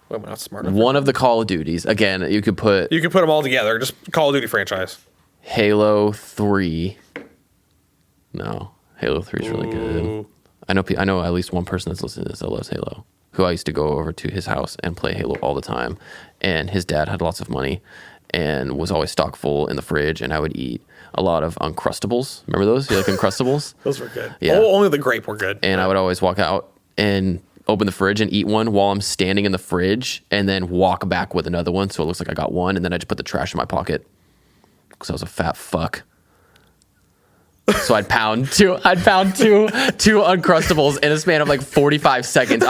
Well, we're not smart enough. One of the Call of Duties. Again, you could put You can put them all together. Just Call of Duty franchise. Halo 3. No, Halo 3 is really good. Ooh. I know at least one person that's listening to this that loves Halo, who I used to go over to his house and play Halo all the time. And his dad had lots of money. and was always stock full in the fridge, and I would eat a lot of Uncrustables. Remember those? You like Uncrustables? Those were good. Yeah. Only the grape were good. And I would always walk out and open the fridge and eat one while I'm standing in the fridge, and then walk back with another one so it looks like I got one, and then I just put the trash in my pocket because I was a fat fuck. So I'd pound two Uncrustables in a span of like 45 seconds.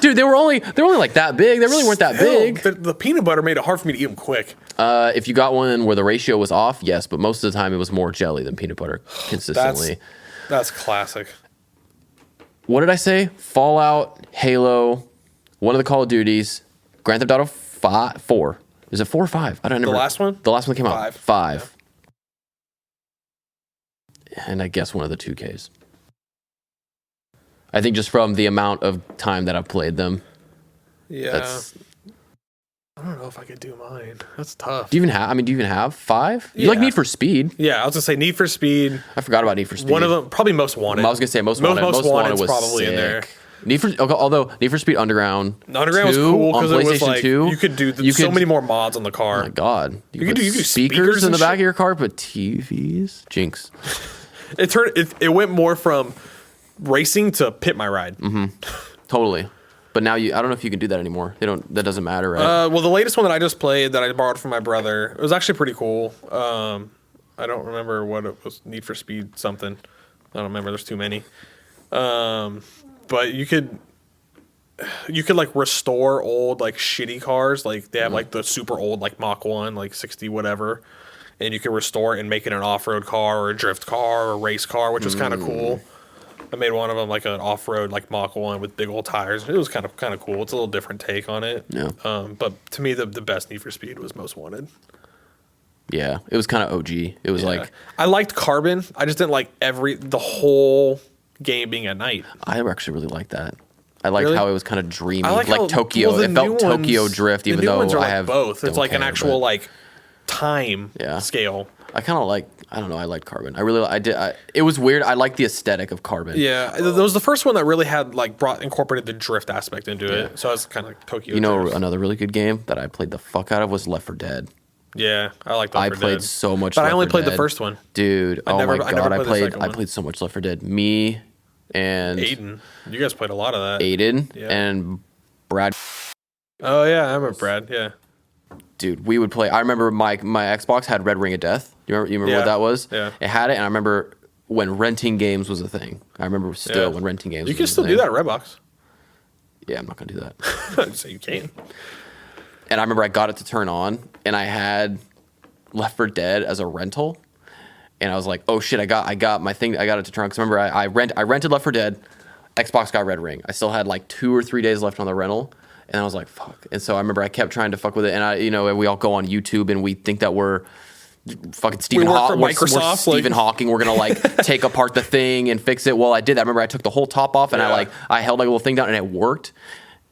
Dude, they were only like that big. They really weren't that big. The peanut butter made it hard for me to eat them quick. If you got one where the ratio was off, yes, but most of the time it was more jelly than peanut butter consistently. That's classic. What did I say? Fallout, Halo, one of the Call of Duties, Grand Theft Auto 4. Is it 4 or 5? I don't know. The last one? The last one that came out. 5. 5. Yeah. And I guess one of the 2Ks. I think just from the amount of time that I've played them. Yeah. I don't know if I could do mine. That's tough. Do you even have 5? You like Yeah. Need for Speed? Yeah, I was gonna say Need for Speed. I forgot about Need for Speed. One of them, probably Most Wanted. I was gonna say Most Wanted. Most Wanted was probably sick. in there. Although Need for Speed Underground. Underground was cool because it was like 2, you could do so many more mods on the car. Oh my god! You could do speakers in and the back shit. of your car, but TVs. Jinx. It went more from racing to Pit My Ride. Mm-hmm. Totally. But now I don't know if you can do that anymore. That doesn't matter, right? Well, the latest one that I just played that I borrowed from my brother, it was actually pretty cool. I don't remember what it was. Need for Speed something. I don't remember. There's too many. But you could like restore old like shitty cars. Like they have like the super old like Mach 1, like 60 whatever. And you can restore it and make it an off-road car or a drift car or a race car, which was kind of cool. I made one of them like an off-road like Mach 1 with big old tires. It was kind of cool. It's a little different take on it. Yeah. But to me, the best Need for Speed was Most Wanted. Yeah, it was kind of OG. It was like I liked Carbon. I just didn't like the whole game being at night. I actually really liked that. I liked Really? how it was kind of dreamy, I like how, Tokyo. well, the it felt new Tokyo ones- Drift, even the new though ones are I like have both. It's don't like an care, actual but like time scale. I kind of like. I don't know. I liked Carbon. It was weird. I liked the aesthetic of Carbon. Yeah, that was the first one that really had like incorporated the drift aspect into it. So it's kind of like Tokyo. You know, Drift. another really good game that I played the fuck out of was Left 4 Dead. Yeah, I like. I played so much, but Left I only 4 played the Dead. first one. Dude. Oh my god, never I played the played. second I one. played so much Left 4 Dead. Me and Aiden, you guys played a lot of that. Aiden Yeah. and Brad. Oh yeah, I remember Brad. Yeah. Dude, we would play. I remember my Xbox had Red Ring of Death. You remember Yeah. what that was? Yeah. It had it, and I remember when renting games was a thing. I remember still when renting games. You was can a still thing. do that at Redbox. Yeah, I'm not gonna do that. So you can. And I remember I got it to turn on, and I had Left 4 Dead as a rental, and I was like, "Oh shit, I got my thing. I got it to turn on." Because remember, I rented Left 4 Dead. Xbox got Red Ring. I still had like 2 or 3 days left on the rental, and I was like, "Fuck." And so I remember I kept trying to fuck with it, and we all go on YouTube and we think that we're fucking Stephen work for Hawking. We're Microsoft, Stephen Hawking. We're gonna like take apart the thing and fix it. Well, I did that. I remember I took the whole top off and I held like a little thing down and it worked.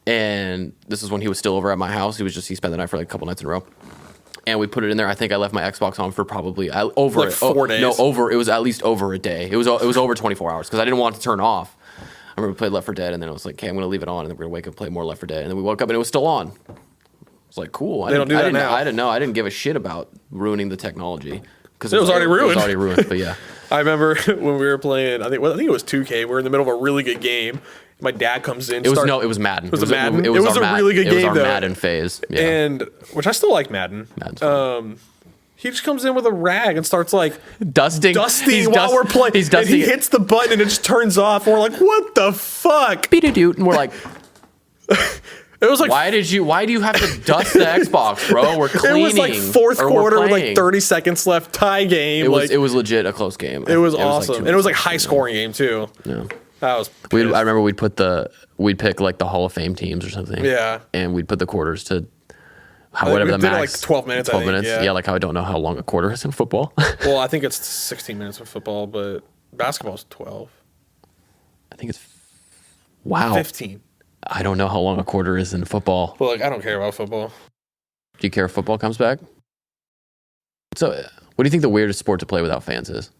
And this is when he was still over at my house. He spent the night for like a couple nights in a row. And we put it in there. I think I left my Xbox on for probably over Like 4 days. No, over. It was at least over a day. It was over 24 hours because I didn't want it to turn off. I remember we played Left 4 Dead, and then I was like, "Okay, I'm gonna leave it on, and then we're gonna wake up and play more Left 4 Dead." And then we woke up and it was still on. I was like, "Cool." They don't do that now. I didn't know. I didn't give a shit about ruining the technology because It was already ruined. It was already ruined. But yeah, I remember when we were playing. I think it was 2K. We were in the middle of a really good game. My dad comes in. it was Madden. Was it Madden? It was a really good It was game our though. Madden phase. Yeah. And which I still like Madden. Madden's fun. He just comes in with a rag and starts like dusting while we're playing. He's and dusting. he hits the button and it just turns off. And we're like, what the fuck? Beat-a-doot, and we're like, It was like why do you have to dust the Xbox, bro? We're cleaning. it was like fourth or we're quarter with like playing. 30 seconds left, tie game. It was legit a close game. It was like awesome. 2 And it was like minutes. high scoring game too. Yeah. That was I remember we'd pick like the Hall of Fame teams or something. Yeah. And we'd put the quarters to we whatever the did it max. like 12 minutes, I 12 think, minutes. yeah. Yeah, like how I don't know how long a quarter is in football. Well, I think it's 16 minutes of football, but basketball's 12. I think it's wow. 15. I don't know how long a quarter is in football. Well, like I don't care about football. Do you care if football comes back? So, what do you think the weirdest sport to play without fans is?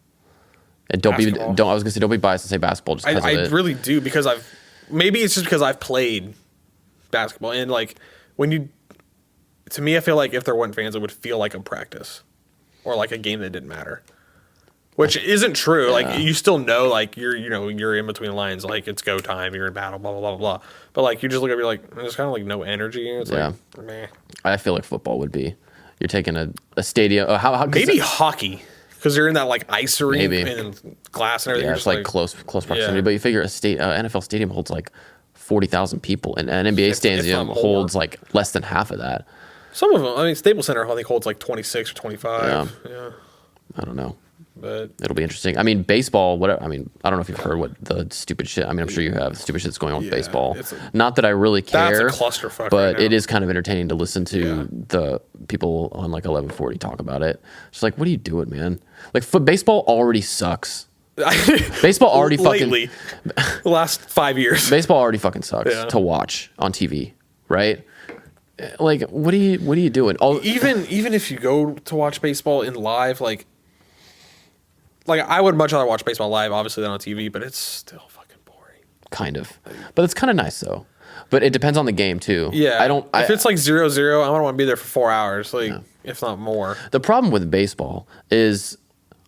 And don't be biased and say basketball just because of I it. really do because maybe it's just because I've played basketball and like when you to me, I feel like if there weren't fans, it would feel like a practice or like a game that didn't matter. Which isn't true. Like you still know, like you're in between the lines. Like it's go time. You're in battle. Blah blah blah blah blah. But like you just look at me like there's kind of like no energy. It's like meh. I feel like football would be. You're taking a stadium. How maybe hockey because you're in that like ice arena and glass and everything. Yeah, it's like close proximity. But you figure a NFL stadium holds like 40,000 people, and an NBA stadium holds like less than half of that. Some of them. I mean, Staples Center I think holds like 26 or 25. Yeah. I don't know. But it'll be interesting. I mean, baseball, whatever. I mean, I don't know if you've heard what the stupid shit. I mean, I'm sure you have stupid shit's going on with baseball. Not that I really care. That's a clusterfuck. But it is kind of entertaining to listen to the people on like 1140 talk about it. It's like, what are you doing, man? Like, baseball already sucks. Baseball already lately, the last 5 years. Baseball already fucking sucks to watch on TV, right? Like, what are you doing? Even if you go to watch baseball in live, like I would much rather watch baseball live, obviously, than on TV, but it's still fucking boring. Kind of. But it's kind of nice, though. But it depends on the game, too. Yeah. If it's like 0-0, I don't want to be there for 4 hours, if not more. The problem with baseball is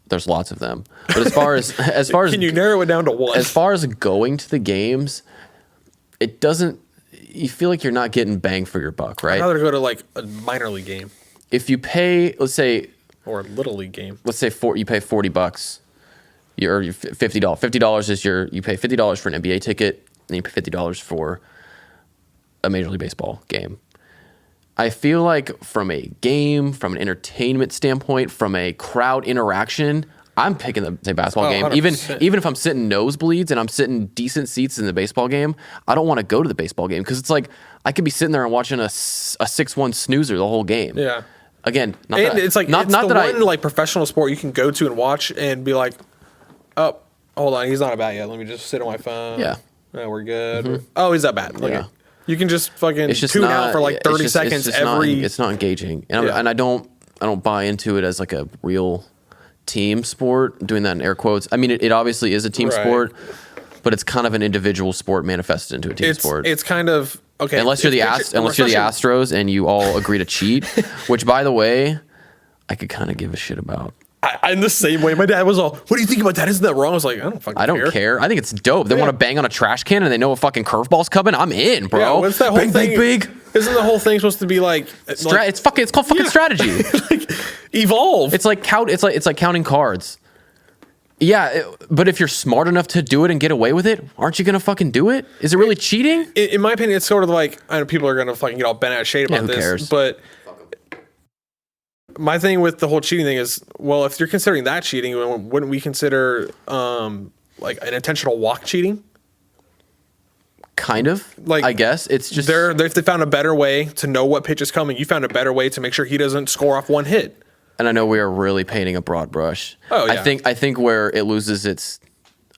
there's lots of them. But as far as can you narrow it down to one? As far as going to the games, it doesn't. You feel like you're not getting bang for your buck, right? I'd rather go to like a minor league game. If you pay, let's say, or a little league game. Let's say you pay $40. You're $50. $50 is you pay $50 for an NBA ticket, and you pay $50 for a Major League Baseball game. I feel like from a game, from an entertainment standpoint, from a crowd interaction, I'm picking the basketball game. 100%. Even if I'm sitting nosebleeds and I'm sitting decent seats in the baseball game, I don't want to go to the baseball game because it's like I could be sitting there and watching a 6-1 snoozer the whole game. Yeah. Again, it's like professional sport you can go to and watch and be like, oh, hold on, he's not about yet. Let me just sit on my phone. Yeah. Oh, we're good. Mm-hmm. Oh, he's that bad. Okay. You can just fucking tune out for like 30 seconds every. It's not engaging, and I don't buy into it as like a real team sport. Doing that in air quotes. I mean, it obviously is a team sport, but it's kind of an individual sport manifested into a team sport. It's kind of okay. Unless you're the Astros and you all agree to cheat, which by the way, I could kind of give a shit about. In the same way, my dad was all, "What do you think about that? Isn't that wrong?" I was like, "I don't care. I think it's dope. They want to bang on a trash can and they know a fucking curveball's coming. I'm in, bro. Yeah, what's that whole thing? Big. Isn't the whole thing supposed to be like it's called fucking strategy. Like, evolve. It's like counting cards. Yeah, but if you're smart enough to do it and get away with it, aren't you gonna fucking do it? Is it really cheating? In my opinion, it's sort of like I know people are gonna fucking get all bent out of shade about who this, cares? But my thing with the whole cheating thing is, well, if you're considering that cheating, wouldn't we consider like an intentional walk cheating? Kind of, I guess it's just if they found a better way to know what pitch is coming, you found a better way to make sure he doesn't score off one hit. And I know we are really painting a broad brush. Oh yeah. I think where it loses its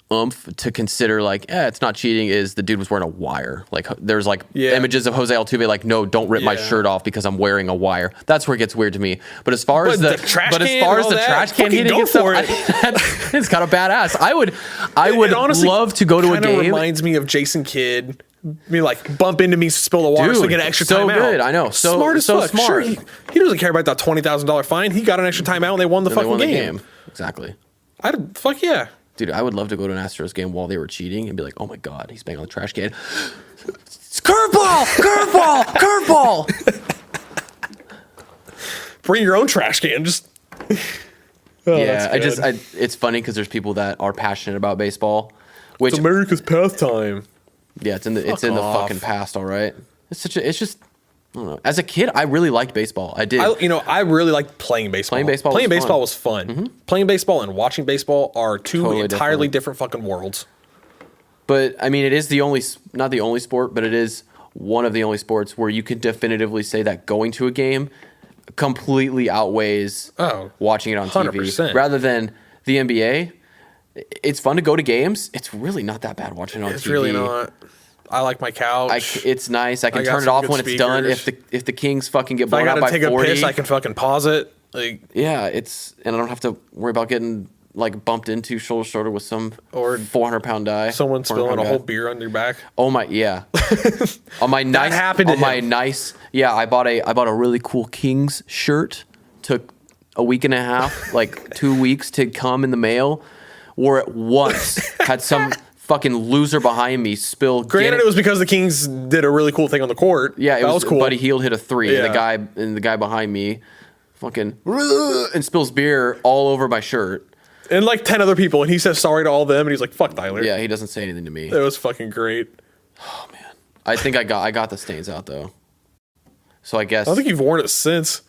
oomph to consider like, it's not cheating is the dude was wearing a wire. Like there's like images of Jose Altuve like, no, don't rip my shirt off because I'm wearing a wire. That's where it gets weird to me. But as far as the trash can hitting and stuff, it's kind of badass. I would honestly love to go to a game. Reminds me of Jason Kidd. Me like bump into me, spill the water, so get an extra timeout. Good, I know. Smart as fuck. Sure, he doesn't care about that $20,000 fine. He got an extra timeout and they won the fucking game. Exactly. Fuck yeah. Dude, I would love to go to an Astros game while they were cheating and be like, oh my God, he's banging on the trash can. Curveball! Bring your own trash can. Just. It's funny because there's people that are passionate about baseball. It's America's pastime. Yeah, it's in the fucking past, all right. It's just, I don't know. As a kid, I really liked baseball. I did. I really liked playing baseball. Playing baseball was fun. Mm-hmm. Playing baseball and watching baseball are two entirely different fucking worlds. But I mean, it is not the only sport, but it is one of the only sports where you can definitively say that going to a game completely outweighs watching it on 100%. TV. Rather than the NBA, it's fun to go to games. It's really not that bad watching it on TV. It's really not. I like my couch. It's nice. I can turn it off when it's done. If the Kings fucking get blown out by 40. If I gotta take a piss, I can fucking pause it. Like and I don't have to worry about getting like bumped into shoulder to shoulder with some Or 400-pound guy. Someone 400 spilling a pound whole guy. beer on your back. Oh my, yeah. On my nice, happened to on my him. nice, yeah. I bought a really cool Kings shirt. Took a week and a half, like 2 weeks to come in the mail. Wore it once. Had some fucking loser behind me spill. Granted, it was because the Kings did a really cool thing on the court. Yeah, that was cool. Buddy Hield hit a 3, Yeah. and the guy behind me, fucking and spills beer all over my shirt. And like 10 other people, and he says sorry to all of them, and he's like, "Fuck Tyler." Yeah, he doesn't say anything to me. It was fucking great. Oh man, I think I got the stains out though. So I guess I don't think you've worn it since.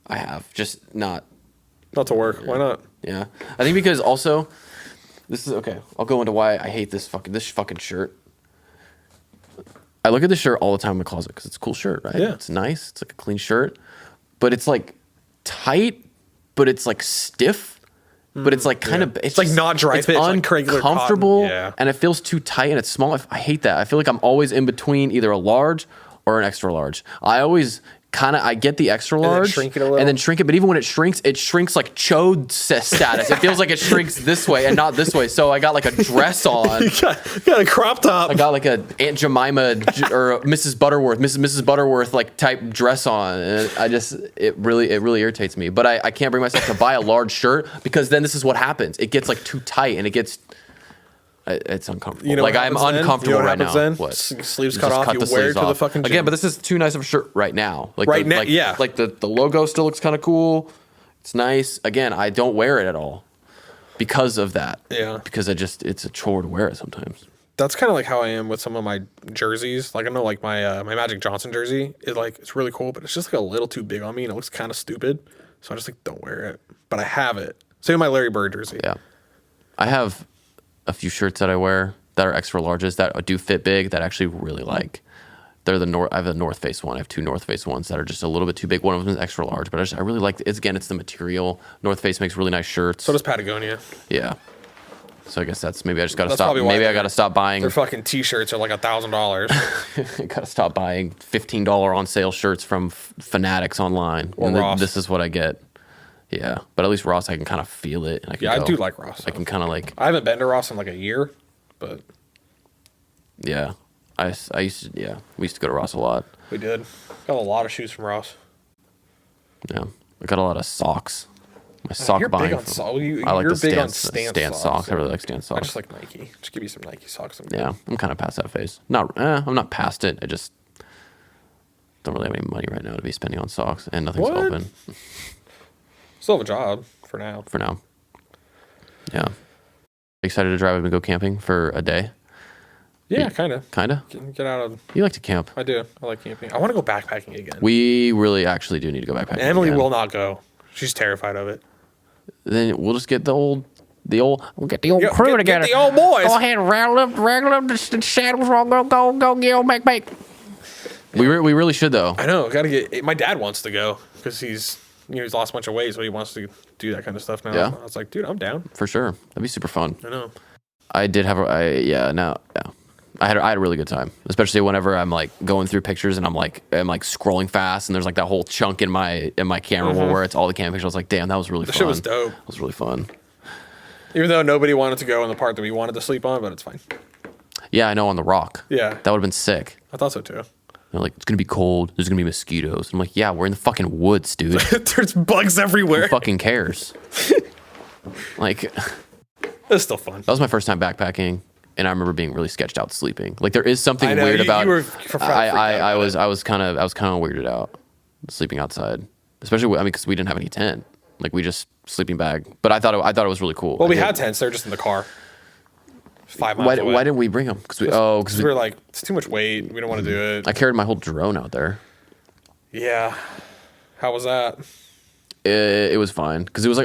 I have, just not. Not to work. Why not? Yeah, I think because also, this is okay. I'll go into why I hate this fucking shirt. I look at this shirt all the time in my closet because it's a cool shirt, right? Yeah. It's nice. It's like a clean shirt, but it's like tight, but it's like stiff. But it's like kind of It's like not dry It's fit, it's like regular cotton. uncomfortable, Yeah. and it feels too tight and it's small. I hate that. I feel like I'm always in between either a large or an extra large. I always I get the extra large shrink it a little. and then shrink it. But even when it shrinks like chode status. It feels like it shrinks this way and not this way. So I got like a dress on. You got a crop top. I got like a Aunt Jemima or Mrs. Butterworth like type dress on, and it really irritates me. But I can't bring myself to buy a large shirt because then this is what happens. It gets like too tight and it's uncomfortable. You know like what I'm happens then? uncomfortable You know what right now. happens then? What? Sleeves You cut just off. cut You the wear it sleeves to the off. fucking gym. Again, but this is too nice of a shirt right now. Like Right now, yeah. Like the logo still looks kind of cool. It's nice. Again, I don't wear it at all because of that. Yeah. Because it's a chore to wear it sometimes. That's kind of like how I am with some of my jerseys. Like I know, like my Magic Johnson jersey is like it's really cool, but it's just like a little too big on me, and it looks kind of stupid. So I just like don't wear it. But I have it. Same with my Larry Bird jersey. Yeah. I have a few shirts that I wear that are extra larges that do fit big that I actually really like. They're I have a North Face one. I have 2 North Face ones that are just a little bit too big. One of them is extra large, but I really like it's the material. North Face makes really nice shirts. So does Patagonia. Yeah. So I guess maybe I just got to That's stop. probably why Maybe I got to stop buying. Their fucking t-shirts are like $1,000. Got to stop buying $15 on sale shirts from Fanatics online. Or and Ross. This is what I get. Yeah, but at least Ross, I can kind of feel it. And I can Yeah, I go. do like Ross. I can kind of like. I haven't been to Ross in like a year, but Yeah, I used to. Yeah, we used to go to Ross a lot. we did. Got a lot of shoes from Ross. Yeah, I got a lot of socks. My sock You're buying. big on socks. I like You're the big on stance stance socks. I really like stance I socks. just like Nike. Just give me some Nike socks. Yeah, I'm kind of past that phase. I'm not past it. I just don't really have any money right now to be spending on socks, and nothing's What? open Still have a job for now. for now. Yeah, excited to drive up and go camping for a day. Yeah, kind of. Kinda. Get out of. You like to camp. I do. I like camping. I want to go backpacking again. We really actually do need to go backpacking. Emily again. will not go. She's terrified of it. Then we'll just get we'll get the old crew together. Get the old boys. Go ahead, rattle up the saddles. We'll go get old backpack. We really should though. I know. Got to get. My dad wants to go because he's lost a bunch of weight, so he wants to do that kind of stuff now. Yeah. I was like, dude, I'm down. For sure. That'd be super fun. I know. I did have I had a really good time, especially whenever I'm like going through pictures and I'm like scrolling fast and there's like that whole chunk in my camera roll where it's all the camp pictures. I was like, damn, that was really fun. That shit was dope. That was really fun. Even though nobody wanted to go in the part that we wanted to sleep on, but it's fine. Yeah, I know, on the rock. Yeah. That would have been sick. I thought so too. They're like, it's gonna be cold. There's gonna be mosquitoes. I'm like, yeah, we're in the fucking woods, dude. There's bugs everywhere. Who fucking cares? Like, It's still fun. that was my first time backpacking, and I remember being really sketched out sleeping. Like, there is something I know, weird you about. were freaked out I about was kind of weirded out sleeping outside, especially because we didn't have any tent. Like, we just sleeping bag. But I thought it was really cool. Well, we I did. had tents. They're just in the car. 5 miles away. Why didn't we bring them? Because we were like, it's too much weight. We don't want to do it. I carried my whole drone out there. Yeah. How was that? It was fine because it was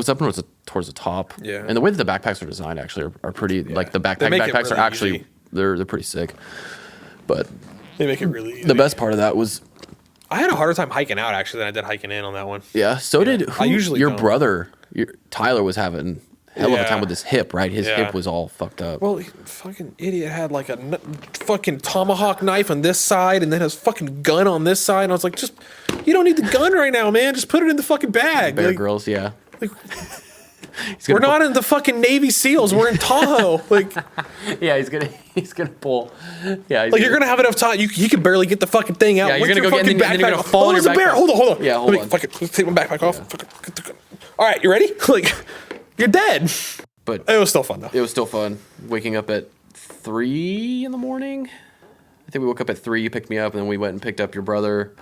up towards the top. Yeah. And the way that the backpacks are designed actually are pretty like the They make it backpacks are really actually easy. they're pretty sick. But They make it really easy. the best part of that was I had a harder time hiking out actually than I did hiking in on that one. yeah. So did I usually your don't. brother Tyler was having hell of a Yeah. time with his hip, right? His Yeah. hip was all fucked up. Well, fucking idiot had like a fucking tomahawk knife on this side and then his fucking gun on this side. And I was like, you don't need the gun right now, man. Just put it in the fucking bag. Bear Like, Grylls, yeah. We're not in the fucking Navy SEALs. We're in Tahoe. Like, yeah, he's gonna pull. Yeah, like you're gonna have enough time. You can barely get the fucking thing out. Yeah, you're Lift gonna your go get, and then you're gonna fall in your there's a bear. backpack. Hold on. Yeah, hold on. Let's take my backpack off. All right, you ready? Like, you're dead. But it was still fun though. It was still fun. Waking up at 3 in the morning. I think we woke up at 3. You picked me up, and then we went and picked up your brother.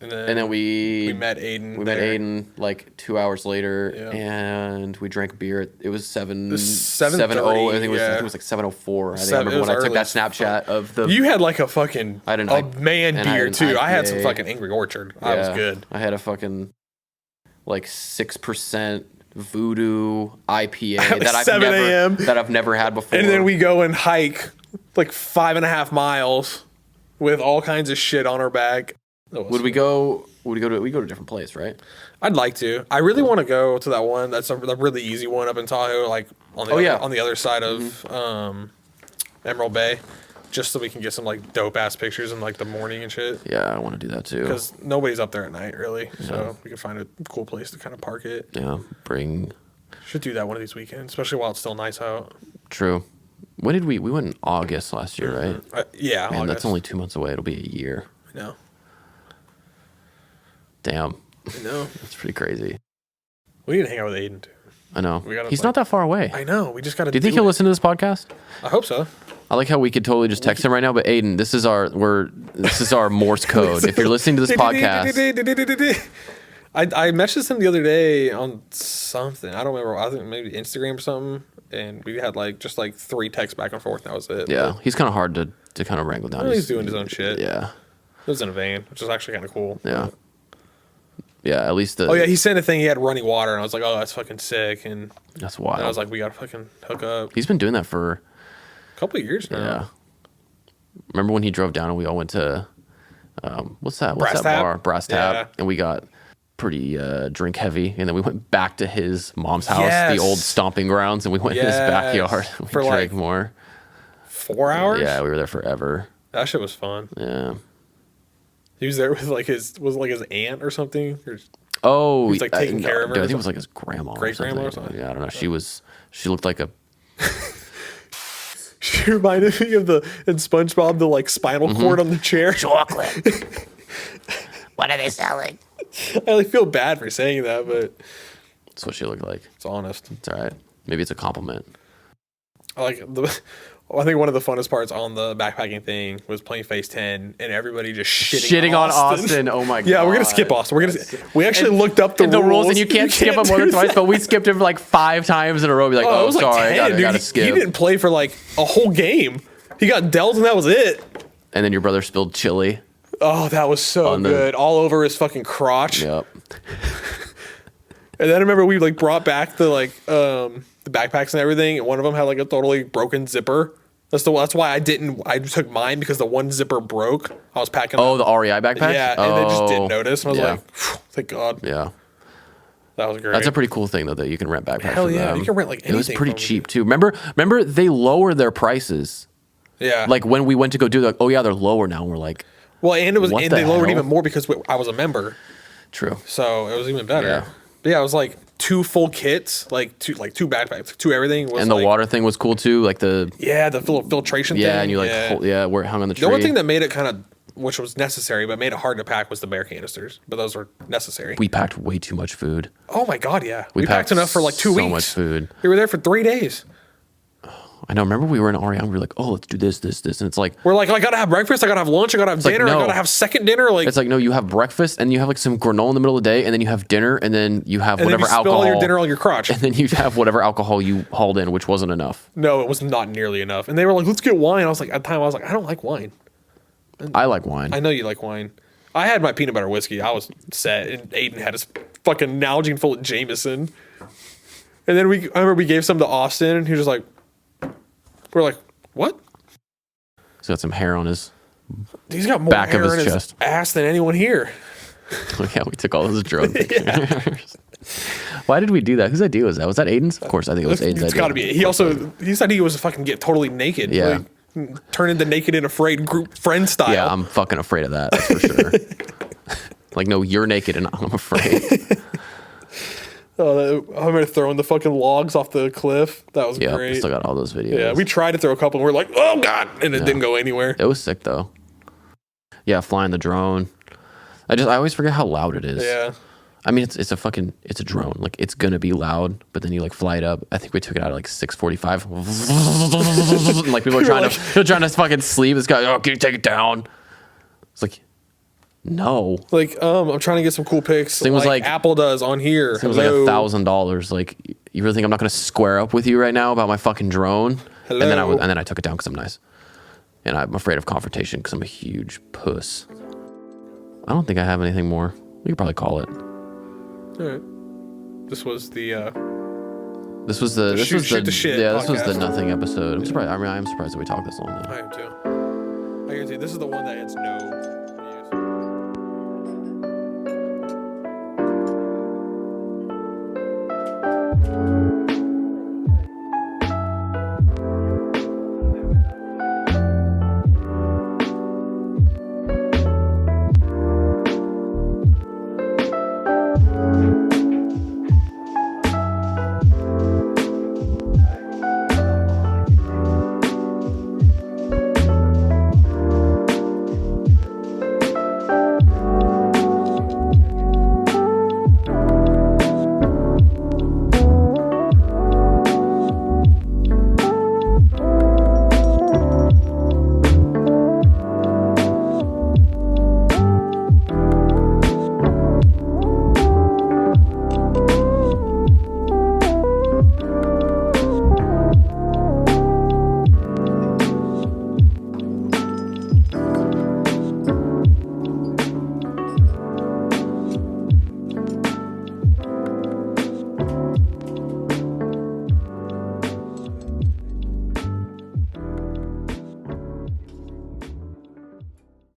And then we met Aiden. We met Aiden like 2 hours later, Yeah. and we drank beer. It was 7:0. 7:30, I think it was like 7:04. I Seven- remember it was when I took early that as fuck. Snapchat of the. You had like a fucking I didn't. a man and I deer had an too. I had some IPA. fucking Angry Orchard. I was good. I had a fucking like 6% Voodoo IPA At that I've 7 a.m. never had before. And then we go and hike like 5.5 miles with all kinds of shit on our back. we go to a different place, right? I'd like to. I really want to go to that one. That's a really easy one up in Tahoe, like on the other side of Emerald Bay, just so we can get some like dope ass pictures in like the morning and shit. Yeah, I want to do that too. Because nobody's up there at night really, so we can find a cool place to kind of park it. Yeah, Should do that one of these weekends, especially while it's still nice out. True. When did we went in August last year, right? Yeah, Man, August. that's only 2 months away. It'll be a year. I know. Damn. I know. That's pretty crazy. We need to hang out with Aiden too. I know. gotta, He's not that far away. I know. We just got to. Do you think he'll listen to this podcast? I hope so. I like how we could totally just text him right now, but Aiden, this is our Morse code. If you're listening to this podcast, I messaged him the other day on something. I don't remember. I think maybe Instagram or something. And we had like just like 3 texts back and forth. And that was it. yeah, he's kind of hard to kind of wrangle down. He's doing his own shit. Yeah. It was in a van, which is actually kind of cool. Yeah. Yeah, at least Oh yeah, he sent a thing. He had running water, and I was like, "Oh, that's fucking sick." And that's wild. I was like, "We gotta fucking hook up." He's been doing that for a couple of years now. Yeah. Remember when he drove down and we all went to what's that Brass Tap? bar? Brass Tap, Yeah. and we got pretty drink heavy, and then we went back to his mom's house, Yes. the old stomping grounds, and we went in his backyard. We For drank like more. 4 hours. Yeah, we were there forever. That shit was fun. Yeah. He was there with like his aunt or something. Oh, he was like taking care of her. I think it was like his grandma, Great-grandma or something. Yeah, I don't know. She looked like a. She reminded me of in SpongeBob, the like spinal cord on the chair. Chocolate. What are they selling? I like feel bad for saying that, but That's what she looked like. it's honest. It's all right. Maybe it's a compliment. I think one of the funnest parts on the backpacking thing was playing Phase 10 and everybody just shitting on Austin. Oh my god. Yeah, we're gonna skip Austin. We actually looked up the rules, and you can't skip them more than twice. But we skipped him like 5 times in a row. Be like, it oh, was like sorry, 10, I gotta dude. skip. He didn't play for like a whole game. He got dealt and that was it. And then your brother spilled chili. Oh, that was so good. All over his fucking crotch. Yep. And then I remember we like brought back the backpacks and everything, and one of them had like a totally broken zipper. That's why I took mine, because the one zipper broke. I was packing. Oh, the REI backpack? Yeah, and they just didn't notice. And I was yeah. like, thank God. Yeah. That was great. That's a pretty cool thing though, that you can rent backpacks. Hell from yeah, them. you can rent like anything. It was pretty from cheap too. Remember they lowered their prices. Yeah. Like when we went to go do that, oh yeah, they're lower now. And we're like, well, and what they the lowered hell? even more because I was a member, true. so it was even better. Yeah. But yeah, it was like 2 full kits, like two backpacks, 2 everything. Was And the like, water thing was cool too, like the filtration thing. and you like where it hung on the tree. The only thing that made it kind of, which was necessary, but made it hard to pack, was the bear canisters. But those were necessary. we packed way too much food. Oh my God, yeah. We packed enough for like 2 weeks. So much food. We were there for 3 days. I know. Remember we were in REI and we were like, oh, let's do this, and it's like We're like, I gotta have breakfast, I gotta have lunch, I gotta have dinner, like, no. I gotta have second dinner. Like, it's like, no, you have breakfast and you have like some granola in the middle of the day, and then you have dinner, and then you have and whatever then you spill alcohol. all your dinner on your crotch. And then you have whatever alcohol you hauled in, which wasn't enough. No, it was not nearly enough. And they were like, let's get wine. I was like, at the time, I was like, I don't like wine. I like wine. I know you like wine. I had my peanut butter whiskey. I was set, and Aiden had his fucking Nalgene full of Jameson. And then I remember we gave some to Austin, and he was just like, we're like, what? He's got some hair on his. He's got more Back of hair his in his chest. ass than anyone here. Yeah, we took all those drug pictures. Why did we do that? Whose idea was that? Was that Aiden's? Of course, I think it was Aiden's idea. It's got to be. He said he was fucking get totally naked. Yeah. Like, turn into naked and afraid group friend style. Yeah, I'm fucking afraid of that. That's for sure. Like, no, you're naked and I'm afraid. Oh, I remember throwing the fucking logs off the cliff. That was Yeah, great. still got all those videos. Yeah, we tried to throw a couple and we're like, oh god, and it didn't go anywhere. It was sick though. Yeah, flying the drone. I always forget how loud it is. Yeah. I mean, it's a drone. Like, it's gonna be loud, but then you like fly it up. I think we took it out at like 6:45. Like, people are trying to fucking sleep. This guy, oh, can you take it down? It's like, no. Like, I'm trying to get some cool pics. Thing was like Apple does on here. It was like $1,000. Like, you really think I'm not gonna square up with you right now about my fucking drone? Hello. And then I took it down because I'm nice, and I'm afraid of confrontation because I'm a huge puss. I don't think I have anything more. We could probably call it. All right. This was the shoot the shit yeah, this was the podcast. nothing episode. I'm surprised. I mean, I'm surprised that we talked this long. Though. I am too. I guarantee this is the one that has no